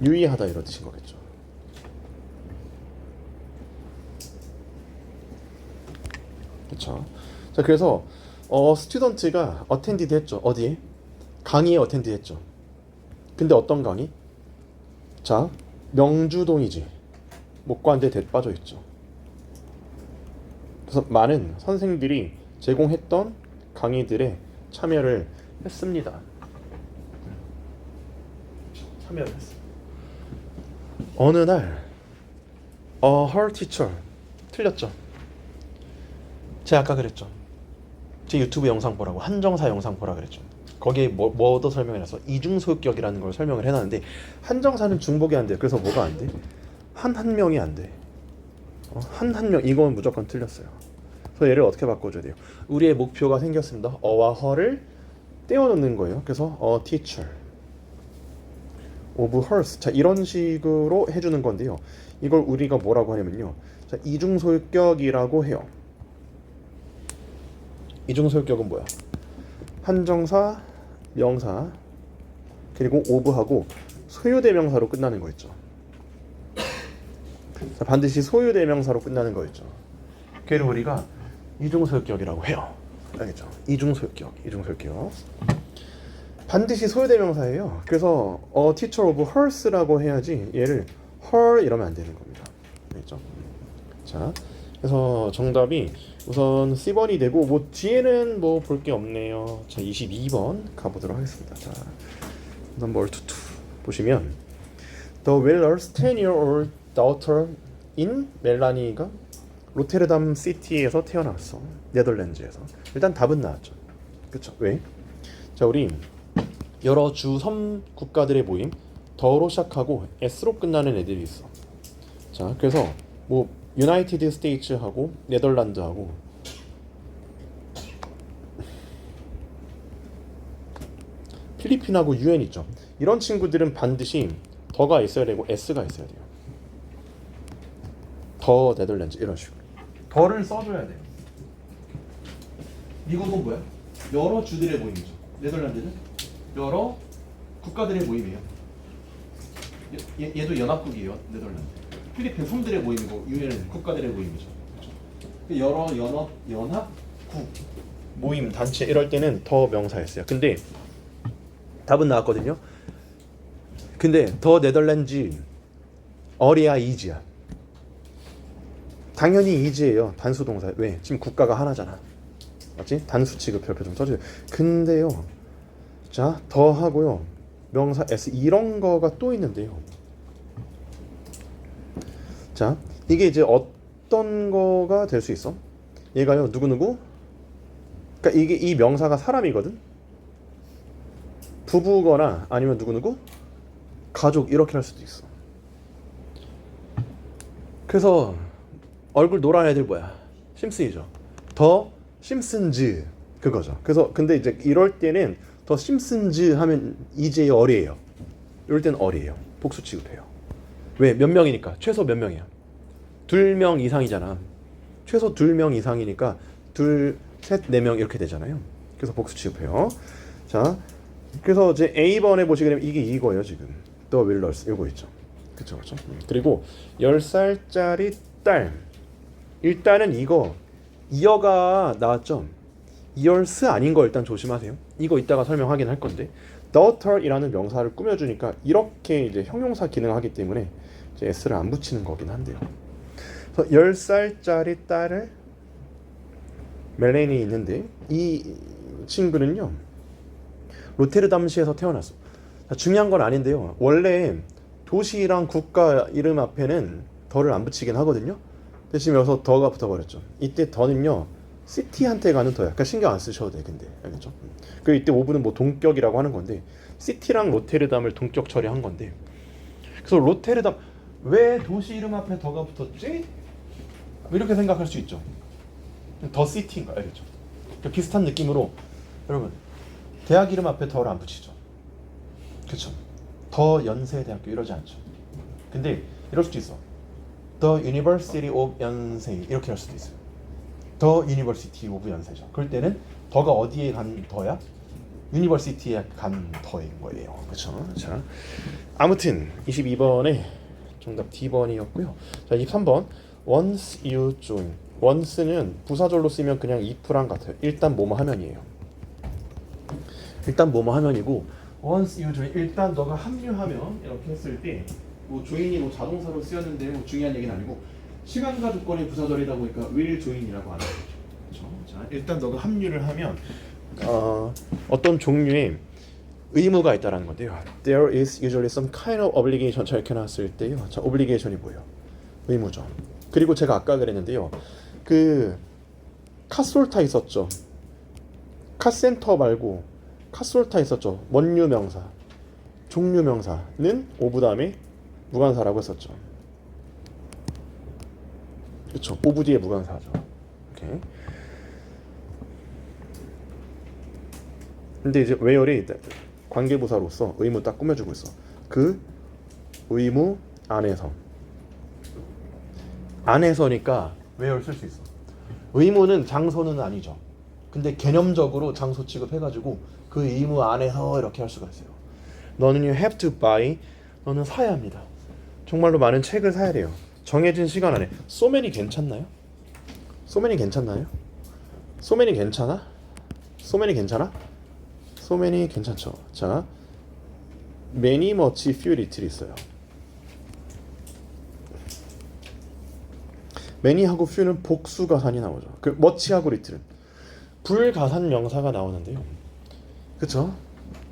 유의하다 이런 뜻인 거겠죠. 그렇죠? 자, 그래서 스튜던트가 attended 했죠. 어디에? 강의에 attend 했죠. 근데 어떤 강의? 자, 명주동이지. 목관대 대 빠져 있죠. 그래서 많은 선생들이 제공했던 강의들에 참여를 했습니다. 참여를 했습니다. 어느 날 her teacher 틀렸죠. 제가 아까 그랬죠. 제 유튜브 영상 보라고 한정사 영상 보라 그랬죠. 거기에 뭐도 설명을 해서 이중소격이라는 걸 설명을 해놨는데 한정사는 중복이 안 돼요. 그래서 뭐가 안 돼? 한 명이 안 돼. 한 명 이건 무조건 틀렸어요. 그래서 얘를 어떻게 바꿔줘야 돼요? 우리의 목표가 생겼습니다. 어와 허를 떼어놓는 거예요. 그래서 a teacher of hers. 자, 이런 식으로 해주는 건데요. 이걸 우리가 뭐라고 하냐면요. 자, 이중소격이라고 해요. 이중소격은 뭐야? 한정사, 명사, 그리고 of하고 소유대명사로 끝나는 거 있죠. 자, 반드시 소유대명사로 끝나는 거 있죠. 그를 우리가 이중소격이라고 해요. 알겠죠? 이중소격. 반드시 소유대명사예요. 그래서 a teacher of hers라고 해야지 얘를 her 이러면 안 되는 겁니다. 알겠죠? 자, 그래서 정답이 우선 C번이 되고 뭐 뒤에는 뭐 볼 게 없네요. 자, 22번 가보도록 하겠습니다. 자, 넘버 2 보시면 The Willer's 10-year-old daughter in 멜라니가 로테르담 시티에서 태어났어. 네덜란드에서. 일단 답은 나왔죠. 그쵸? 왜? 자, 우리 여러 주 섬 국가들의 모임 더로 시작하고 S로 끝나는 애들이 있어. 자, 그래서 뭐 유나이티드 스테이츠하고 네덜란드하고 필리핀하고 UN 있죠. 이런 친구들은 반드시 더가 있어야 되고 S가 있어야 돼요. 더 네덜란드 이런 식으로. 더를 써줘야 돼요. 미국은 뭐야? 여러 주들의 모임이죠. 네덜란드는 여러 국가들의 모임이에요. 얘도 연합국이에요. 네덜란드. 필리핀 섬들의 모임이고 유엔은 국가들의 모임이죠. 그렇죠? 여러 연합국 모임 단체 이럴 때는 더 명사였어요. 근데 답은 나왔거든요. 근데 더 네덜란드 어리야 이지야. 당연히 이지예요. 단수 동사. 왜? 지금 국가가 하나잖아. 맞지? 단수 취급 별표 좀 써주세요. 근데요. 자, 더 하고요. 명사 S 이런 거가 또 있는데요. 자, 이게 이제 어떤 거가 될 수 있어? 얘가요. 누구누구? 그러니까 이게 이 명사가 사람이거든. 부부거나 아니면 누구누구? 가족 이렇게 할 수도 있어. 그래서 얼굴 노란 애들 뭐야? 심슨이죠. 더 심슨즈 그거죠. 그래서 근데 이제 이럴 때는 더 심슨즈 하면 이제 어리예요. 이럴 때는 어리예요. 복수 취급해요. 왜? 몇 명이니까? 최소 몇 명이야? 2명 이상이잖아. 최소 2명 이상이니까 2, 셋, 4명 이렇게 되잖아요. 그래서 복수 취급해요. 자, 그래서 이제 A번에 보시게 되면 이게 이거예요 지금. The Willers 이거 있죠. 그쵸 그쵸. 그리고 10살짜리 딸. 일단은 이거 이어가 나왔죠. 이얼스 아닌 거 일단 조심하세요. 이거 이따가 설명하긴 할 건데 daughter이라는 명사를 꾸며주니까 이렇게 이제 형용사 기능하기 때문에 이제 s를 안 붙이는 거긴 한데요. 그래서 10살짜리 딸을 멜레니 있는데 이 친구는요 로테르담시에서 태어났어. 중요한 건 아닌데요. 원래 도시랑 국가 이름 앞에는 더를 안 붙이긴 하거든요. 대신 여기서 더가 붙어버렸죠. 이때 더는요 시티한테 가는 더야. 그러니까 신경 안 쓰셔도 돼. 근데 알겠죠? 그 이때 오브는 뭐 동격이라고 하는 건데 시티랑 로테르담을 동격 처리한 건데. 그래서 로테르담 왜 도시 이름 앞에 더가 붙었지? 이렇게 생각할 수 있죠. 더 시티인가 알겠죠? 그러니까 비슷한 느낌으로 여러분 대학 이름 앞에 더를 안 붙이죠. 그렇죠? 더 연세대학교 이러지 않죠. 근데 이럴 수도 있어. The University of 연세 이렇게 할 수도 있어요. The University of 연세죠. 그럴 때는 더가 어디에 간 더야? University에 간 더인 거예요. 그렇죠? 자, 아무튼 22번에 정답 D번이었고요. 자, 23번 Once you join. once는 부사절로 쓰면 그냥 if랑 같아요. 일단 뭐뭐 하면이에요. 일단 뭐뭐 하면이고 once you join 일단 너가 합류하면 이렇게 했을 때 뭐 join이 뭐 자동사로 쓰였는데 뭐 중요한 얘기는 아니고 시간과 조건이 부사절이다 보니까 will join이라고 하는 거죠. 그렇죠? 자, 일단 너가 합류를 하면 어떤 종류의 의무가 있다라는 건데요. There is usually some kind of obligation. 자, 이렇게 나왔을 때요. 자, obligation이 뭐예요? 의무죠. 그리고 제가 아까 그랬는데요. 그 카솔타 있었죠. 카센터 말고 카솔타 있었죠. 원류명사, 종류명사는 오브 다음에 무관사라고 했었죠. 그렇죠. 오브 뒤에 무관사죠. 오케이. 근데 이제 웨어리 관계부사로서 의무 딱 꾸며주고 있어. 그 의무 안에서니까 웨어를 쓸 수 있어. 의무는 장소는 아니죠. 근데 개념적으로 장소 취급해가지고 그 의무 안에서 이렇게 할 수가 있어요. 너는 you have to buy. 너는 사야 합니다. 정말로 많은 책을 사야 돼요. 정해진 시간 안에. so many 괜찮나요? so many 괜찮나요? so many 괜찮아? so many 괜찮아? so many 괜찮죠. 자, many, much, few, little 있어요. many하고 few는 복수 가산이 나오죠. 그 much하고 little은 불가산 명사가 나오는데요. 그쵸?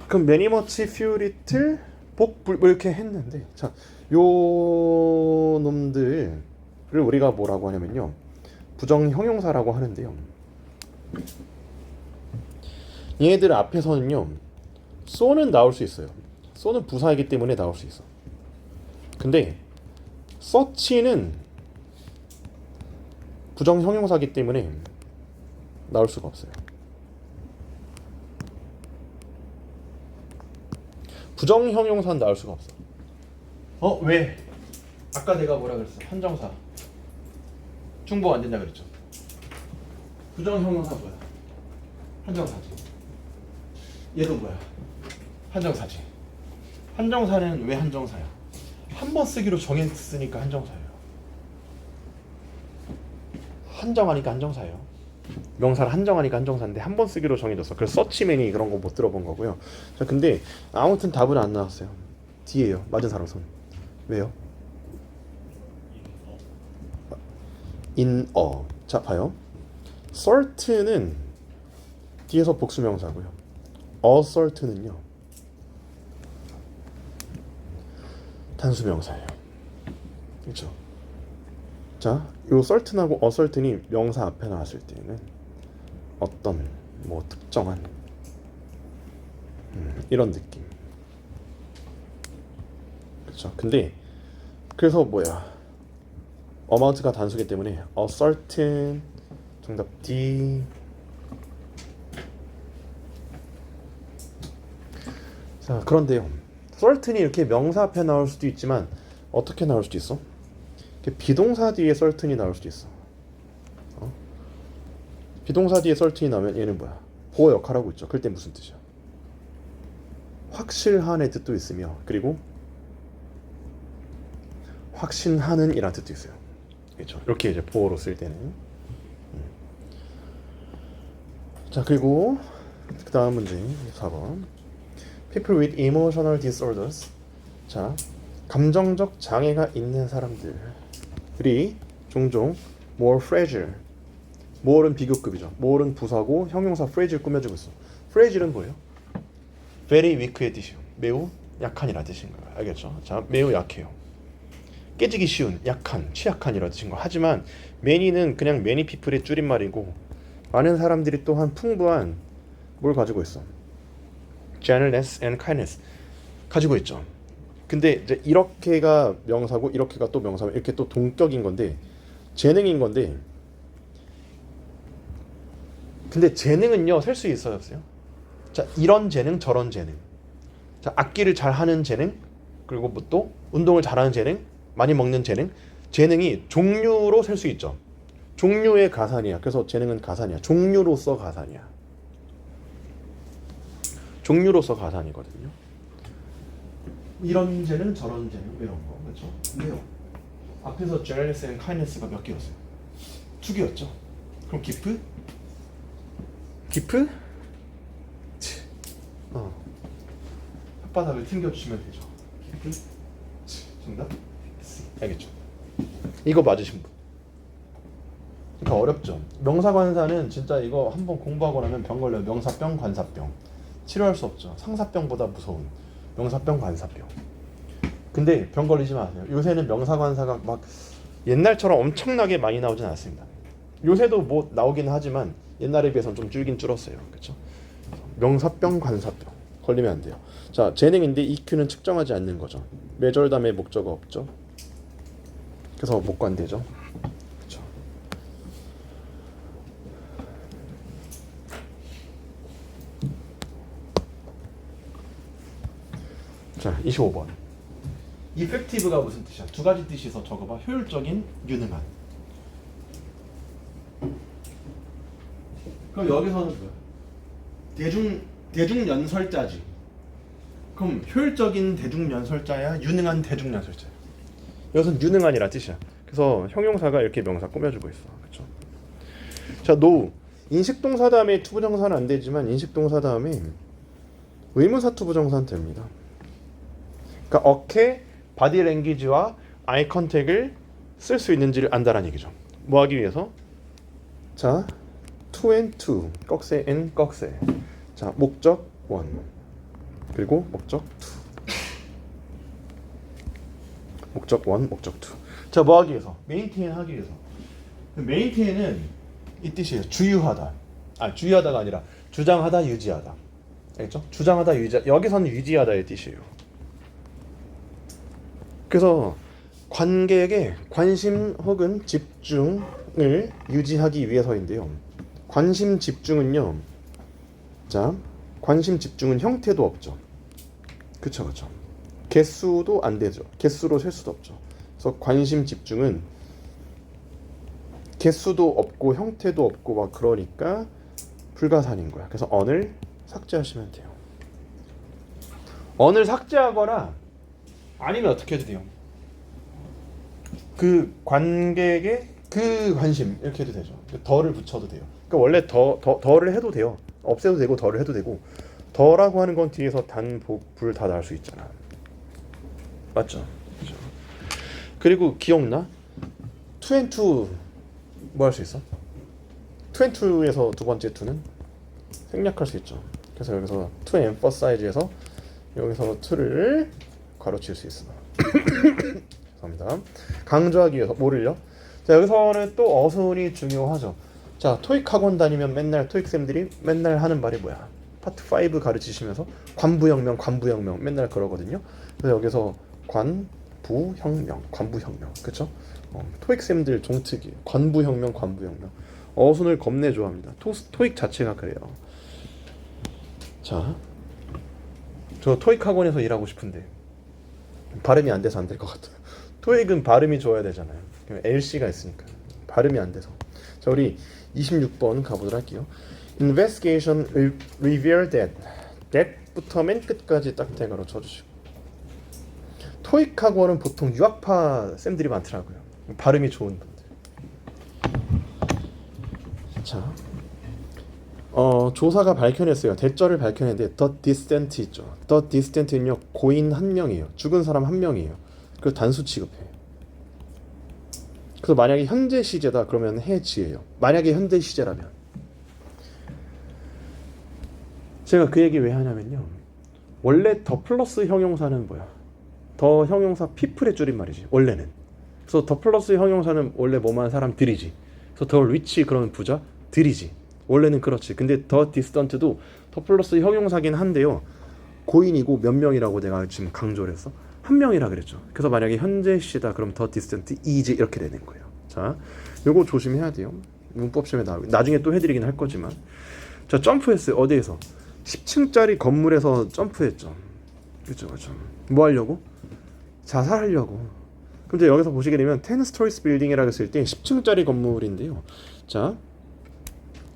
그럼 many, much, few, little, 불 이렇게 했는데, 자, 요 놈들을 우리가 뭐라고 하냐면요, 부정 형용사라고 하는데요. 얘네들 앞에서는요, so는 나올 수 있어요. so는 부사이기 때문에 나올 수 있어. 근데 such는 부정 형용사이기 때문에 나올 수가 없어요. 부정 형용사는 나올 수가 없어. 왜? 아까 내가 뭐라 그랬어? 한정사. 중복 안 된다 그랬죠. 부정 형용사 뭐야? 한정사지. 얘도 뭐야? 한정사지. 한정사는 왜 한정사야? 한 번 쓰기로 정했으니까 한정사예요. 한정하니까 한정사예요. 명사를 한정하니까 한정사인데 한 번 쓰기로 정해졌어. 그래서 서치맨이 그런 거 못 들어본 거고요. 자, 근데 아무튼 답은 안 나왔어요. D예요. 맞은 사람 손. 왜요? in a. 자, 봐요. certain은 뒤에서 복수명사고요. assert는요 단수명사예요. 그렇죠? 자, 요 certain하고 assert이 명사 앞에 나왔을 때는 어떤 뭐 특정한 이런 느낌. 그렇죠? 근데 그래서 뭐야? amount가 단수기 때문에 a certain 정답 D. 자, 그런데요, certain이 이렇게 명사 앞에 나올 수도 있지만 어떻게 나올 수도 있어? 비동사 뒤에 certain이 나올 수도 있어. 비동사 뒤에 certain이 나오면 얘는 뭐야? 보호 역할하고 있죠. 그럴 때 무슨 뜻이야? 확실한의 뜻도 있으며, 그리고 확신하는 이란 뜻도 있어요. 그렇죠? 이렇게 이제 보호로 쓸 때는. 자, 그리고 그 다음 문제 4번. People with emotional disorders. 자, 감정적 장애가 있는 사람들이 종종 more fragile. more는 비교급이죠. more는 부사고 형용사 fragile 꾸며주고 있어. fragile은 뭐예요? very weak의 뜻이요. 매우 약한이라는 뜻인 거예요. 알겠죠? 자, 매우 약해요. 깨지기 쉬운, 약한, 취약한이라는 뜻인 거. 하지만 many는 그냥 many people의 줄임말이고, 많은 사람들이 또한 풍부한 뭘 가지고 있어? gentleness and kindness 가지고 있죠. 근데 이제 이렇게가 명사고 이렇게가 또 명사면 이렇게 또 동격인 건데, 재능인 건데, 근데 재능은요 셀 수 있어요, 없어요? 자, 이런 재능, 저런 재능. 자, 악기를 잘하는 재능, 그리고 뭐 또 운동을 잘하는 재능, 많이 먹는 재능. 재능이 종류로 셀 수 있죠. 종류의 가산이야. 그래서 재능은 가산이야. 종류로서 가산이야. 종류로서 가산이거든요. 이런 재능, 저런 재능, 이런 거. 그렇죠? 왜요? 앞에서 gentleness and kindness가 몇 개였어요? 2개였죠. 그럼 기프? 기프? 혓바닥을 튕겨주시면 되죠. 기프? 정답? 알겠죠? 이거 맞으신 분. 그러니까 어렵죠. 명사관사는 진짜 이거 한번 공부하고 나면 병 걸려요. 명사병, 관사병. 치료할 수 없죠. 상사병보다 무서운 명사병, 관사병. 근데 병 걸리지 마세요. 요새는 명사관사가 막 옛날처럼 엄청나게 많이 나오진 않습니다. 요새도 뭐 나오긴 하지만 옛날에 비해서는 좀 줄긴 줄었어요. 그렇죠? 명사병, 관사병 걸리면 안 돼요. 자, 재능인데 EQ는 측정하지 않는 거죠. 메절 다음에 목적어 없죠. 그래서 못 관대죠. 그렇죠? 자, 25번. effective가 무슨 뜻이야? 두 가지 뜻이 있어. 적어봐. 효율적인, 유능한. 그럼 여기서는 뭐야? 대중연설자지. 그럼 효율적인 대중연설자야? 유능한 대중연설자야? 여기서는 유능한이라 뜻이야. 그래서 형용사가 이렇게 명사 꾸며주고 있어. 그렇죠? 자, 노. 인식동사 다음에 투부정사는 안 되지만 인식동사 다음에 의문사 투부정사는 됩니다. 그러니까 어깨, 바디 랭귀지와 아이 컨택을 쓸 수 있는지를 안다라는 얘기죠. 뭐 하기 위해서? 자, to and to, 꺽쇠 and 꺽쇠. 자, 목적 one 그리고 목적 two. 목적 one, 목적 two. 자, 뭐 하기 위해서? maintain 하기 위해서. maintain은 이 뜻이에요. 주유하다. 주유하다가 아니라 주장하다, 유지하다. 알겠죠? 주장하다, 유지. 여기서는 유지하다의 뜻이에요. 그래서 관객의 관심 혹은 집중을 유지하기 위해서인데요. 관심 집중은요. 자, 관심 집중은 형태도 없죠. 그쵸. 개수도 안 되죠. 개수로 셀 수도 없죠. 그래서 관심 집중은 개수도 없고 형태도 없고 막 그러니까 불가산인 거야. 그래서 on을 삭제하시면 돼요. on을 삭제하거나 아니면 어떻게 해도 돼요. 그 관객의 그 관심 이렇게 해도 되죠. 더를 붙여도 돼요. 그러니까 원래 더를 해도 돼요. 없애도 되고 더를 해도 되고 더라고 하는 건 뒤에서 단, 복, 불 다 나올 수 있잖아. 맞죠? 그죠? 그리고 기억나? to and to 뭐 할 수 있어? to and to에서 두 번째 to는 생략할 수 있죠. 그래서 여기서 to emphasize에서 여기서 to를 가로칠 수 있어. 죄송합니다. 강조하기 위해서 뭐를요? 자, 여기서는 또 어순이 중요하죠. 자, 토익 학원 다니면 맨날 토익 쌤들이 맨날 하는 말이 뭐야? 파트 5 가르치시면서 관부혁명 맨날 그러거든요. 그래서 여기서 관부혁명 그쵸? 토익 쌤들 종특이 관부혁명 어순을 겁내 좋아합니다. 토익 자체가 그래요. 자, 저 토익 학원에서 일하고 싶은데 발음이 안 돼서 안 될 것 같아요. 토익은 발음이 좋아야 되잖아요. LC가 있으니까 발음이 안 돼서. 자, 우리 26번 가보도록 할게요. Investigation revealed that부터 맨 끝까지 딱 대괄호 쳐주시고. 토익 학원은 보통 유학파 쌤들이 많더라고요. 발음이 좋은 분들. 자, 조사가 밝혀냈어요. 대절을 밝혀냈는데 the distant 있죠. the distant는요 고인 한 명이에요. 죽은 사람 한 명이에요. 그래서 단수 취급해요. 그래서 만약에 현재 시제다 그러면 해지예요. 만약에 현재 시제라면. 제가 그 얘기 왜 하냐면요. 원래 더 플러스 형용사는 뭐야? 더 형용사 people의 줄임말이지. 원래는. 그래서 더 플러스 형용사는 원래 뭐만 사람들이지. 그래서 더 리치 그런 부자 들이지. 원래는 그렇지. 근데 더 디스턴트도 더 플러스 형용사긴 한데요. 고인이고 몇 명이라고 내가 지금 강조를 했어? 한 명이라 그랬죠. 그래서 만약에 현재 시다 그럼 더 디스턴트 is 이렇게 되는 거예요. 자, 요거 조심해야 돼요. 문법 시험에 나중에 또 해드리긴 할 거지만. 자, 점프했어요. 어디에서? 10층짜리 건물에서 점프했죠. 그렇죠. 뭐 하려고? 자살하려고. 그럼 이제 여기서 보시게 되면 10 stories building이라고 했을 때 10층짜리 건물인데요. 자,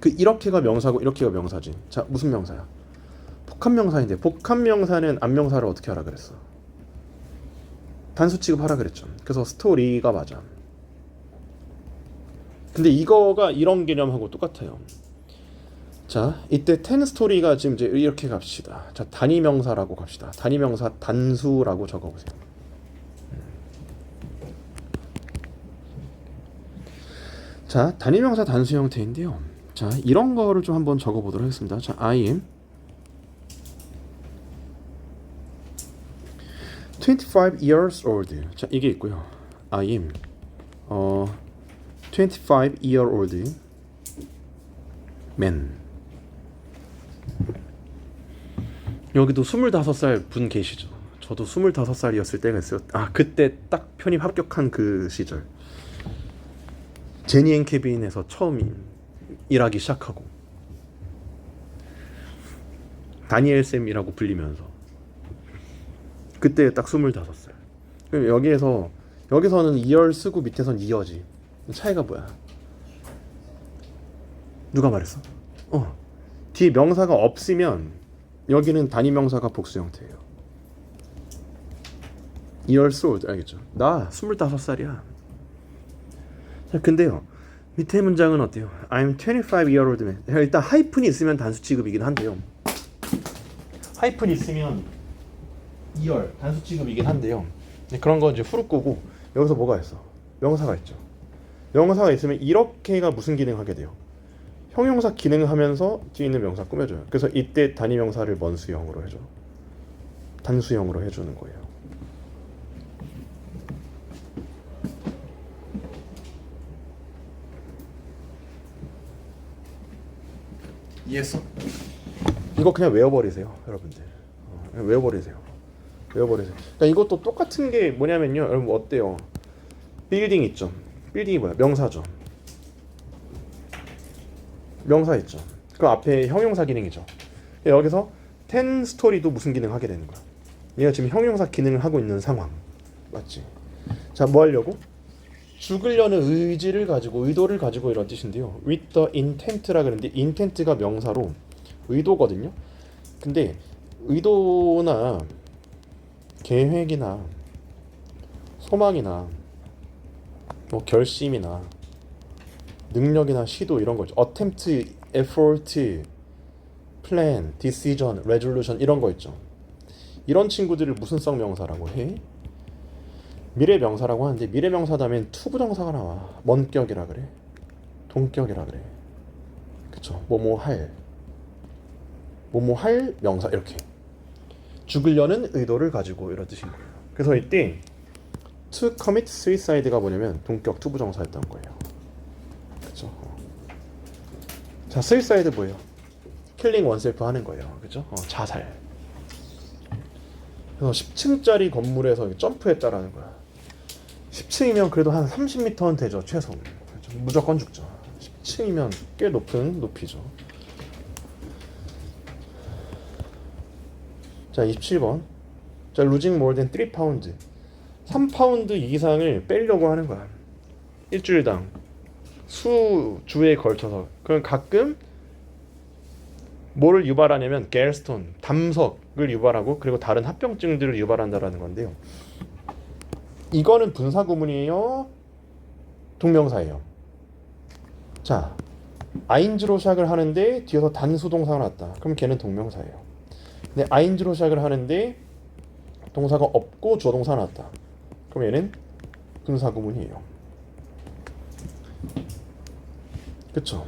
그 이렇게가 명사고 이렇게가 명사지. 자, 무슨 명사야? 복합명사인데 복합명사는 앞명사를 어떻게 하라 그랬어? 단수 취급하라 그랬죠. 그래서 스토리가 맞아. 근데 이거가 이런 개념하고 똑같아요. 자, 이때 10 스토리가 지금 이제 이렇게 갑시다. 자, 단위명사라고 갑시다. 단위명사 단수라고 적어보세요. 자, 단위명사 단수 형태인데요. 자, 이런 거를 좀 한번 적어보도록 하겠습니다. 자, I am 25 years old. 자, 이게 있고요. I am 25 year old man. 여기도 25살 분 계시죠. 저도 25살이었을 때가 있어요. 그때 딱 편입 합격한 그 시절. 제니 앤 케빈에서 처음 일하기 시작하고 다니엘 쌤이라고 불리면서 그때 딱 25살. 그럼 여기서는 2열 쓰고 밑에선 2여지. 차이가 뭐야? 누가 말했어? 뒤에 명사가 없으면 여기는 단위 명사가 복수 형태예요. 2years old 알겠죠? 나 25살이야. 자, 근데요. 밑에 문장은 어때요? I'm 25 year old man. 일단 하이픈이 있으면 단수 취급이긴 한데요. 하이픈이 있으면 2열 단수 취급이긴 한데요. 그런 거 이제 후루 끄고 여기서 뭐가 있어? 명사가 있죠. 명사가 있으면 이렇게가 무슨 기능을 하게 돼요? 형용사 기능을 하면서 뒤에 있는 명사 꾸며줘요. 그래서 이때 단위명사를 먼수형으로 해줘. 단수형으로 해주는 거예요. 이해했어? 이거 그냥 외워버리세요, 여러분들. 그냥 외워버리세요. 외워버리세요. 그러니까 이것도 똑같은 게 뭐냐면요, 여러분 어때요? 빌딩 있죠. 빌딩이 뭐야? 명사죠. 명사 있죠. 그 앞에 형용사 기능이죠. 여기서 텐 스토리도 무슨 기능 하게 되는 거야? 얘가 지금 형용사 기능을 하고 있는 상황, 맞지? 자, 뭐 하려고? 죽으려는 의지를 가지고, 의도를 가지고 이런 뜻인데요. with the intent라 그러는데 intent가 명사로 의도거든요. 근데 의도나 계획이나 소망이나 뭐 결심이나 능력이나 시도 이런 거죠. attempt, effort, plan, decision, resolution 이런 거 있죠. 이런 친구들을 무슨 성 명사라고 해? 미래 명사라고 하는데 미래 명사 다음엔 투부정사가 나와. 먼격이라 그래. 동격이라 그래. 그쵸? 뭐뭐 할 명사 이렇게. 죽으려는 의도를 가지고 이런 뜻인 거예요. 그래서 이때 to commit suicide가 뭐냐면 동격 투부정사였던 거예요. 그쵸? 자, suicide 뭐예요? killing oneself 하는 거예요. 그죠? 자살. 그래서 10층짜리 건물에서 점프했다라는 거야. 10층이면 그래도 한 30m는 되죠, 최소. 무조건 죽죠. 10층이면 꽤 높은 높이죠. 자, 27번. 자, losing more than 3 pounds. 3파운드 이상을 빼려고 하는 거야. 일주일당 수주에 걸쳐서. 그럼 가끔 뭐를 유발하냐면 갤스톤, 담석을 유발하고 그리고 다른 합병증들을 유발한다라는 건데요. 이거는 분사 구문이에요? 동명사예요? 자, 아인즈로 시작을 하는데 뒤에서 단수 동사가 났다. 그럼 걔는 동명사예요. 근데 아인즈로 시작을 하는데 동사가 없고 주어 동사가 났다. 그럼 얘는 분사 구문이에요. 그쵸?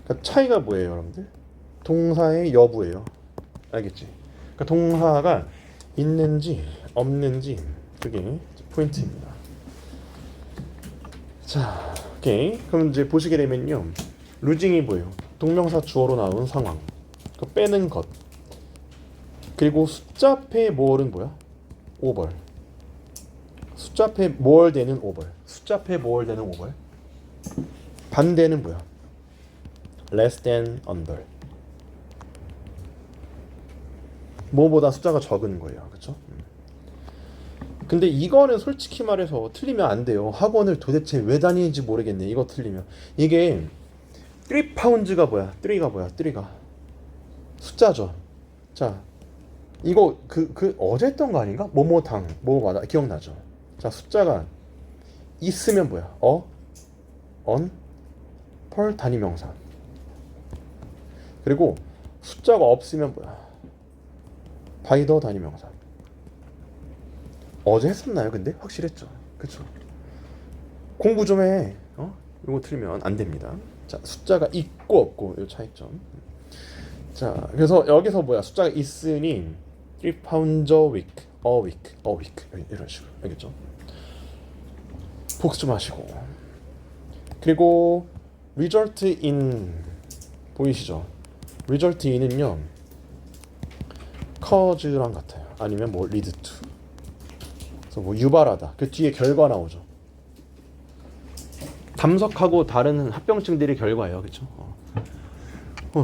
그러니까 차이가 뭐예요, 여러분들? 동사의 여부예요. 알겠지? 그러니까 동사가 있는지 없는지 그게 포인트입니다. 자, 오케이. 그럼 이제 보시게 되면요, losing이 뭐예요? 동명사 주어로 나온 상황. 그 빼는 것. 그리고 숫자 앞에 뭐는 뭐야? over. 숫자 앞에 more 되는 over. 숫자 앞에 more 되는 over. 반대는 뭐야? less than under. 뭐보다 숫자가 적은 거예요. 그렇죠? 근데 이거는 솔직히 말해서 틀리면 안 돼요. 학원을 도대체 왜 다니는지 모르겠네. 이거 틀리면. 이게 3파운드가 뭐야? 3가 뭐야? 3가 숫자죠. 자, 이거 그 어제 했던 거 아닌가? 뭐뭐당 뭐뭐마다 기억나죠? 자, 숫자가 있으면 뭐야? on, per 단위명사. 그리고 숫자가 없으면 뭐야? by the 단위명사. 어제 했었나요? 근데 확실했죠. 그쵸? 공부 좀 해. 이거 틀리면 안 됩니다. 자, 숫자가 있고 없고 이 차이점. 자, 그래서 여기서 뭐야? 숫자가 있으니 3 pounds a week, a week 이런 식으로. 알겠죠? 복습 좀 하시고. 그리고 result in 보이시죠? result in은요, cause랑 같아요. 아니면 뭐 lead to. 그래서 뭐 유발하다. 그 뒤에 결과 나오죠. 담석하고 다른 합병증들이 결과예요. 그렇죠?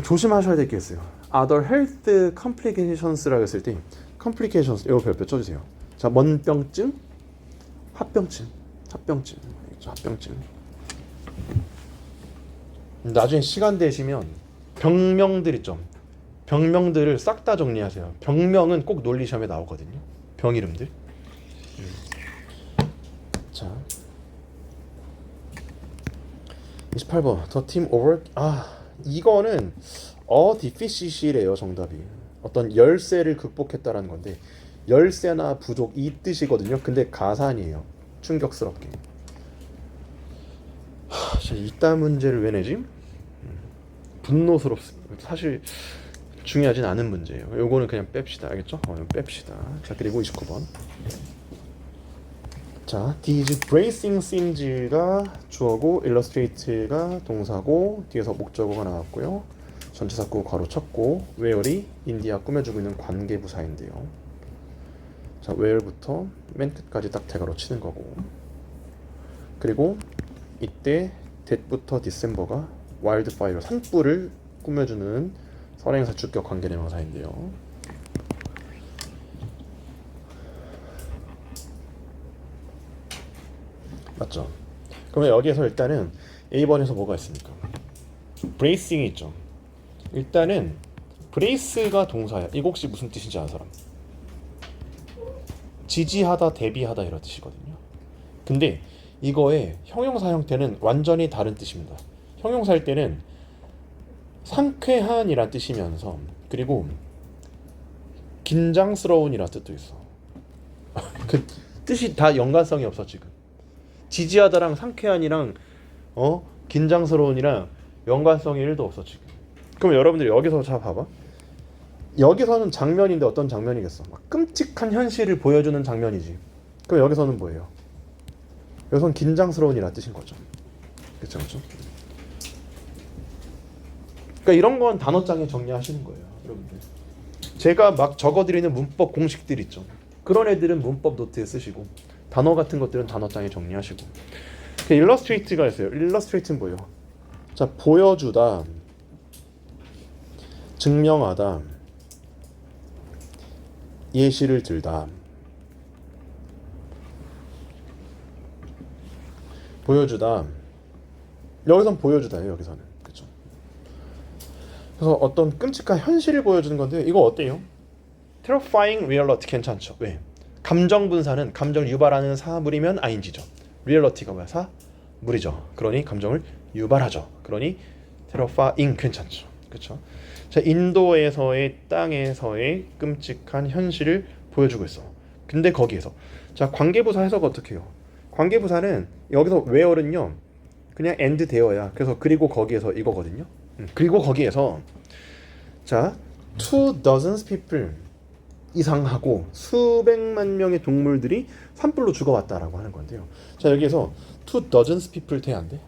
조심하셔야 될 게 있어요. Other health complications라고 했을 때 complications 이거 별표 쳐주세요. 자, 먼병증, 합병증. 합병증. 나중에 시간 되시면 병명들 있죠. 병명들을 싹 다 정리하세요. 병명은 꼭 논리 시험에 나오거든요. 병 이름들. 자, 28번 The team over. 이거는 deficiency래요. 정답이 어떤 열세를 극복했다라는 건데, 열세나 부족 이 뜻이거든요. 근데 가산이에요. 충격스럽게. 자, 이따 문제를 왜 내지? 분노스럽습니다. 사실 중요하진 않은 문제예요. 요거는 그냥 뺍시다. 알겠죠? 이거 뺍시다. 자, 그리고 29번. 자, these bracing seems가 주어고 illustrate가 동사고 뒤에서 목적어가 나왔고요. 전치사 구 괄호 쳤고 where이 인디아 꾸며주고 있는 관계부사인데요. 자, where부터 맨 끝까지 딱 대괄호 치는 거고 그리고 이때 that부터 December가 wildfire 산불을 꾸며주는 선행사 주격 관계대명사인데요. 맞죠? 그러면 여기에서 일단은 A번에서 뭐가 있습니까? bracing이 있죠. 일단은 brace가 동사야. 이거 혹시 무슨 뜻인지 아는 사람? 지지하다, 대비하다 이런 뜻이거든요. 근데 이거의 형용사 형태는 완전히 다른 뜻입니다. 형용사일 때는 상쾌한이란 뜻이면서 그리고 긴장스러운이란 뜻도 있어. 그 뜻이 다 연관성이 없어 지금. 지지하다랑 상쾌한이랑 긴장스러운이랑 연관성이 1도 없어 지금. 그럼 여러분들이 여기서 자 봐봐. 여기서는 장면인데 어떤 장면이겠어? 막 끔찍한 현실을 보여주는 장면이지. 그럼 여기서는 뭐예요? 여기서는 긴장스러운이라는 뜻인 거죠. 그렇죠, 그렇죠. 그러니까 이런 건 단어장에 정리하시는 거예요, 여러분들. 제가 막 적어드리는 문법 공식들 있죠. 그런 애들은 문법 노트에 쓰시고 단어 같은 것들은 단어장에 정리하시고. illustrate가 있어요. illustrate는 뭐예요? 자, 보여주다, 증명하다, 예시를 들다. 보여주다. 여기선 보여주다예요. 여기서는. 그렇죠. 그래서 어떤 끔찍한 현실을 보여주는 건데 이거 어때요? terrifying reality 괜찮죠? 왜? 감정 분사는 감정을 유발하는 사물이면 ing죠. reality가 뭐야? 사물이죠. 그러니 감정을 유발하죠. 그러니 terrifying 괜찮죠. 그렇죠? 자, 인도에서의 땅에서의 끔찍한 현실을 보여주고 있어. 근데 거기에서 자, 관계부사 해석 어떻게 해요? 관계부사는 여기서 where는요 그냥 and 되어야 그래서 그리고 거기에서 이거거든요. 그리고 거기에서 자 2 dozens people 이상하고 수백만 명의 동물들이 산불로 죽어왔다라고 하는 건데요. 자, 여기에서 2 dozens people 돼야 안 돼?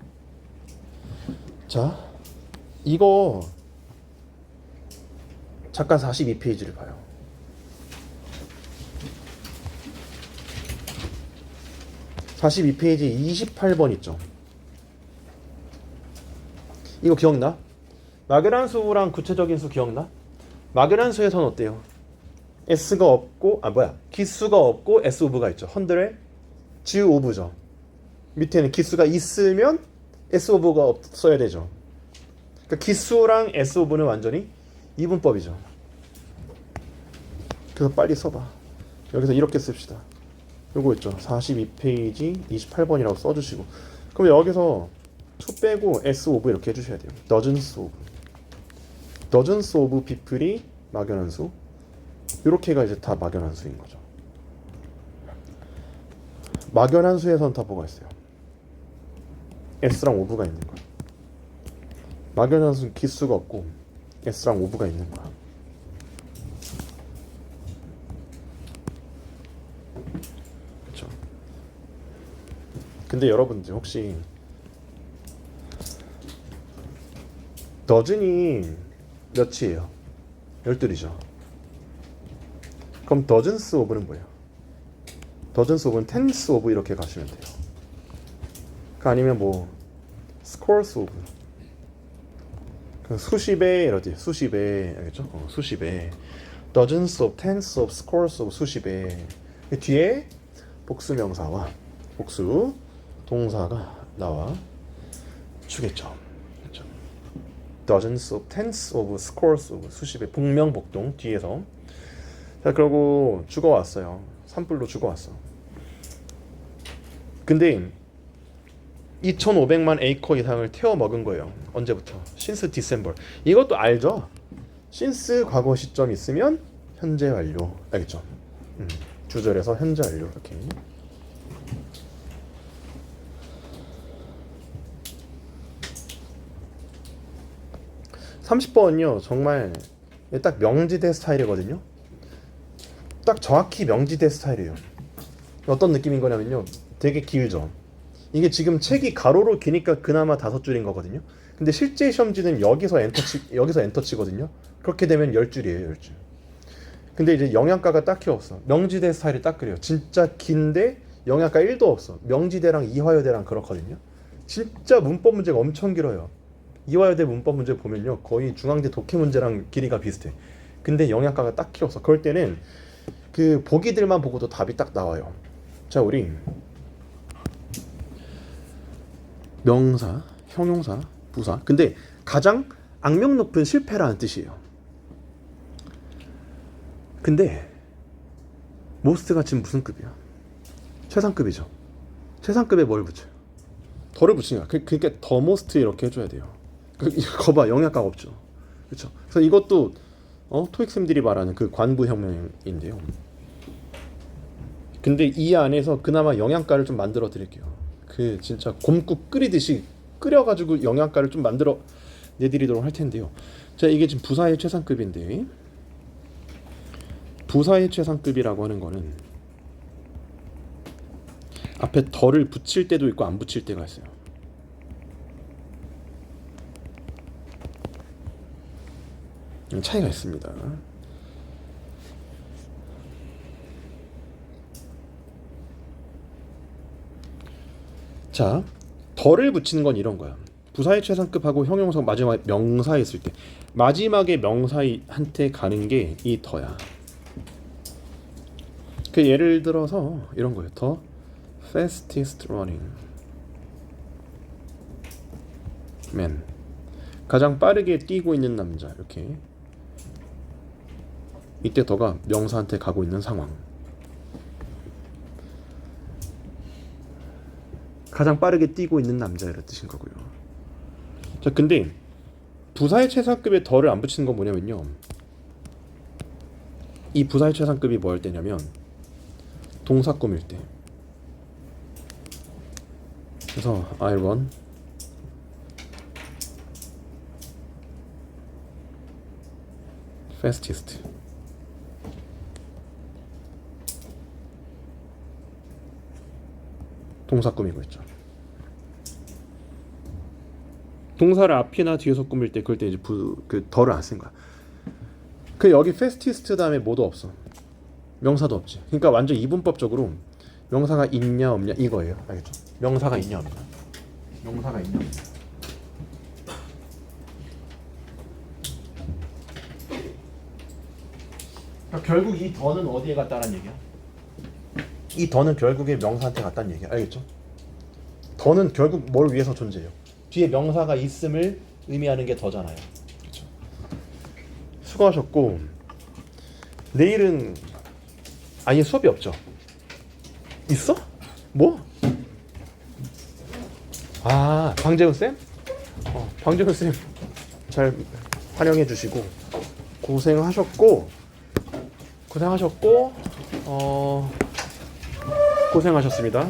자, 이거 잠깐 42페이지를 봐요. (42페이지) 28번 있죠. 이거 기억나? 막연한 수랑 구체적인 수 기억나? 막연한 수에서는 어때요? S가 없고 기수가 없고 S 오브가 있죠. 헌들에 G 오브죠. 밑에는 기수가 있으면 S 오브가 없어야 되죠. 그러니까 기수랑 S 오브는 완전히 이분법이죠. 그래서 빨리 써봐. 여기서 이렇게 씁시다. 요거 있죠. 42페이지 28번이라고 써주시고 그럼 여기서 2 빼고 S 오브 이렇게 해주셔야 돼요. dozens of. dozens of people이 막연한 수. 요렇게가 이제 다 막연한 수인 거죠. 막연한 수에선 다 뭐가 있어요? S랑 오브가 있는 거야. 막연한 수는 기수가 없고 S랑 오브가 있는 거야. 그렇죠. 근데 여러분들 혹시 dozen이 몇이에요? 12이죠. 그럼 dozens of는 뭐예요? dozens of는 tens of 이렇게 가시면 돼요. 그 아니면 뭐 scores of 수십에 이러지. 수십에 알겠죠? 수십에 dozens of, tens of, scores of 수십에 뒤에 복수명사와 복수 동사가 나와 주겠죠. 그렇죠? dozens of, tens of, scores of 수십에 복명복동 뒤에서 자 그러고 죽어왔어요. 산불로 죽어왔어. 근데 2,500만 에이커 이상을 태워 먹은 거예요. 언제부터? since December. 이것도 알죠? since 과거 시점 있으면 현재 완료. 알겠죠? 주절에서 현재 완료 이렇게. 30번은요 정말 딱 명지대 스타일이거든요. 딱 정확히 명지대 스타일이에요. 어떤 느낌인 거냐면요, 되게 길죠. 이게 지금 책이 가로로 기니까 그나마 5줄인 거거든요. 근데 실제 시험지는 여기서 엔터 치거든요. 그렇게 되면 10줄이에요, 10줄. 근데 이제 영양가가 딱히 없어. 명지대 스타일이 딱 그래요. 진짜 긴데 영양가 1도 없어. 명지대랑 이화여대랑 그렇거든요. 진짜 문법 문제가 엄청 길어요. 이화여대 문법 문제 보면요, 거의 중앙대 독해 문제랑 길이가 비슷해. 근데 영양가가 딱히 없어. 그럴 때는 그 보기들만 보고도 답이 딱 나와요. 자, 우리 명사, 형용사, 부사. 근데 가장 악명 높은 실패라는 뜻이에요. 근데 모스트가 지금 무슨 급이야? 최상급이죠. 최상급에 뭘 붙여요? 더를 붙이는 거야. 그러니까 더 모스트 이렇게 해줘야 돼요. 이거 봐, 영양가가 없죠. 그렇죠. 그래서 이것도 토익쌤들이 말하는 그 관부혁명인데요. 근데 이 안에서 그나마 영양가를 좀 만들어 드릴게요. 그 진짜 곰국 끓이듯이 끓여가지고 영양가를 좀 만들어 내드리도록 할 텐데요. 자, 이게 지금 부사의 최상급인데, 부사의 최상급이라고 하는 거는 앞에 덜을 붙일 때도 있고 안 붙일 때가 있어요. 차이가 있습니다. 자, 덜을 붙이는 건 이런 거야. 부사의 최상급하고 형용사 마지막에 명사에 있을 때 마지막에 명사한테 가는 게 이 더야. 그 예를 들어서 이런 거예요. The fastest running man. 가장 빠르게 뛰고 있는 남자. 이렇게. 이때 더가 명사한테 가고 있는 상황. 가장 빠르게 뛰고 있는 남자 이런 뜻인 거고요. 자, 근데 부사의 최상급에 더를 안 붙이는 건 뭐냐면요, 이 부사의 최상급이 뭐 할 때냐면 동사 꾸밀 때. 그래서 I run fastest. 동사 꾸미고 있죠. 동사를 앞이나 뒤에서 꾸밀 때 그럴 때 이제 그 더를 안 쓴 거야. 그 여기 fastest 다음에 뭐도 없어. 명사도 없지. 그러니까 완전 이분법적으로 명사가 있냐 없냐 이거예요. 알겠죠? 명사가 있냐 없냐. 명사가 있냐 없냐. 그러니까 결국 이 더는 어디에 갔다는 얘기야? 이 더는 결국에 명사한테 갔다는 얘기야. 알겠죠? 더는 결국 뭘 위해서 존재해요? 뒤에 명사가 있음을 의미하는 게 더잖아요. 그렇죠? 수고하셨고, 내일은 아예 수업이 없죠? 있어? 뭐? 아, 방재훈 쌤? 방재훈 쌤 잘 환영해 주시고 고생하셨고 고생하셨습니다.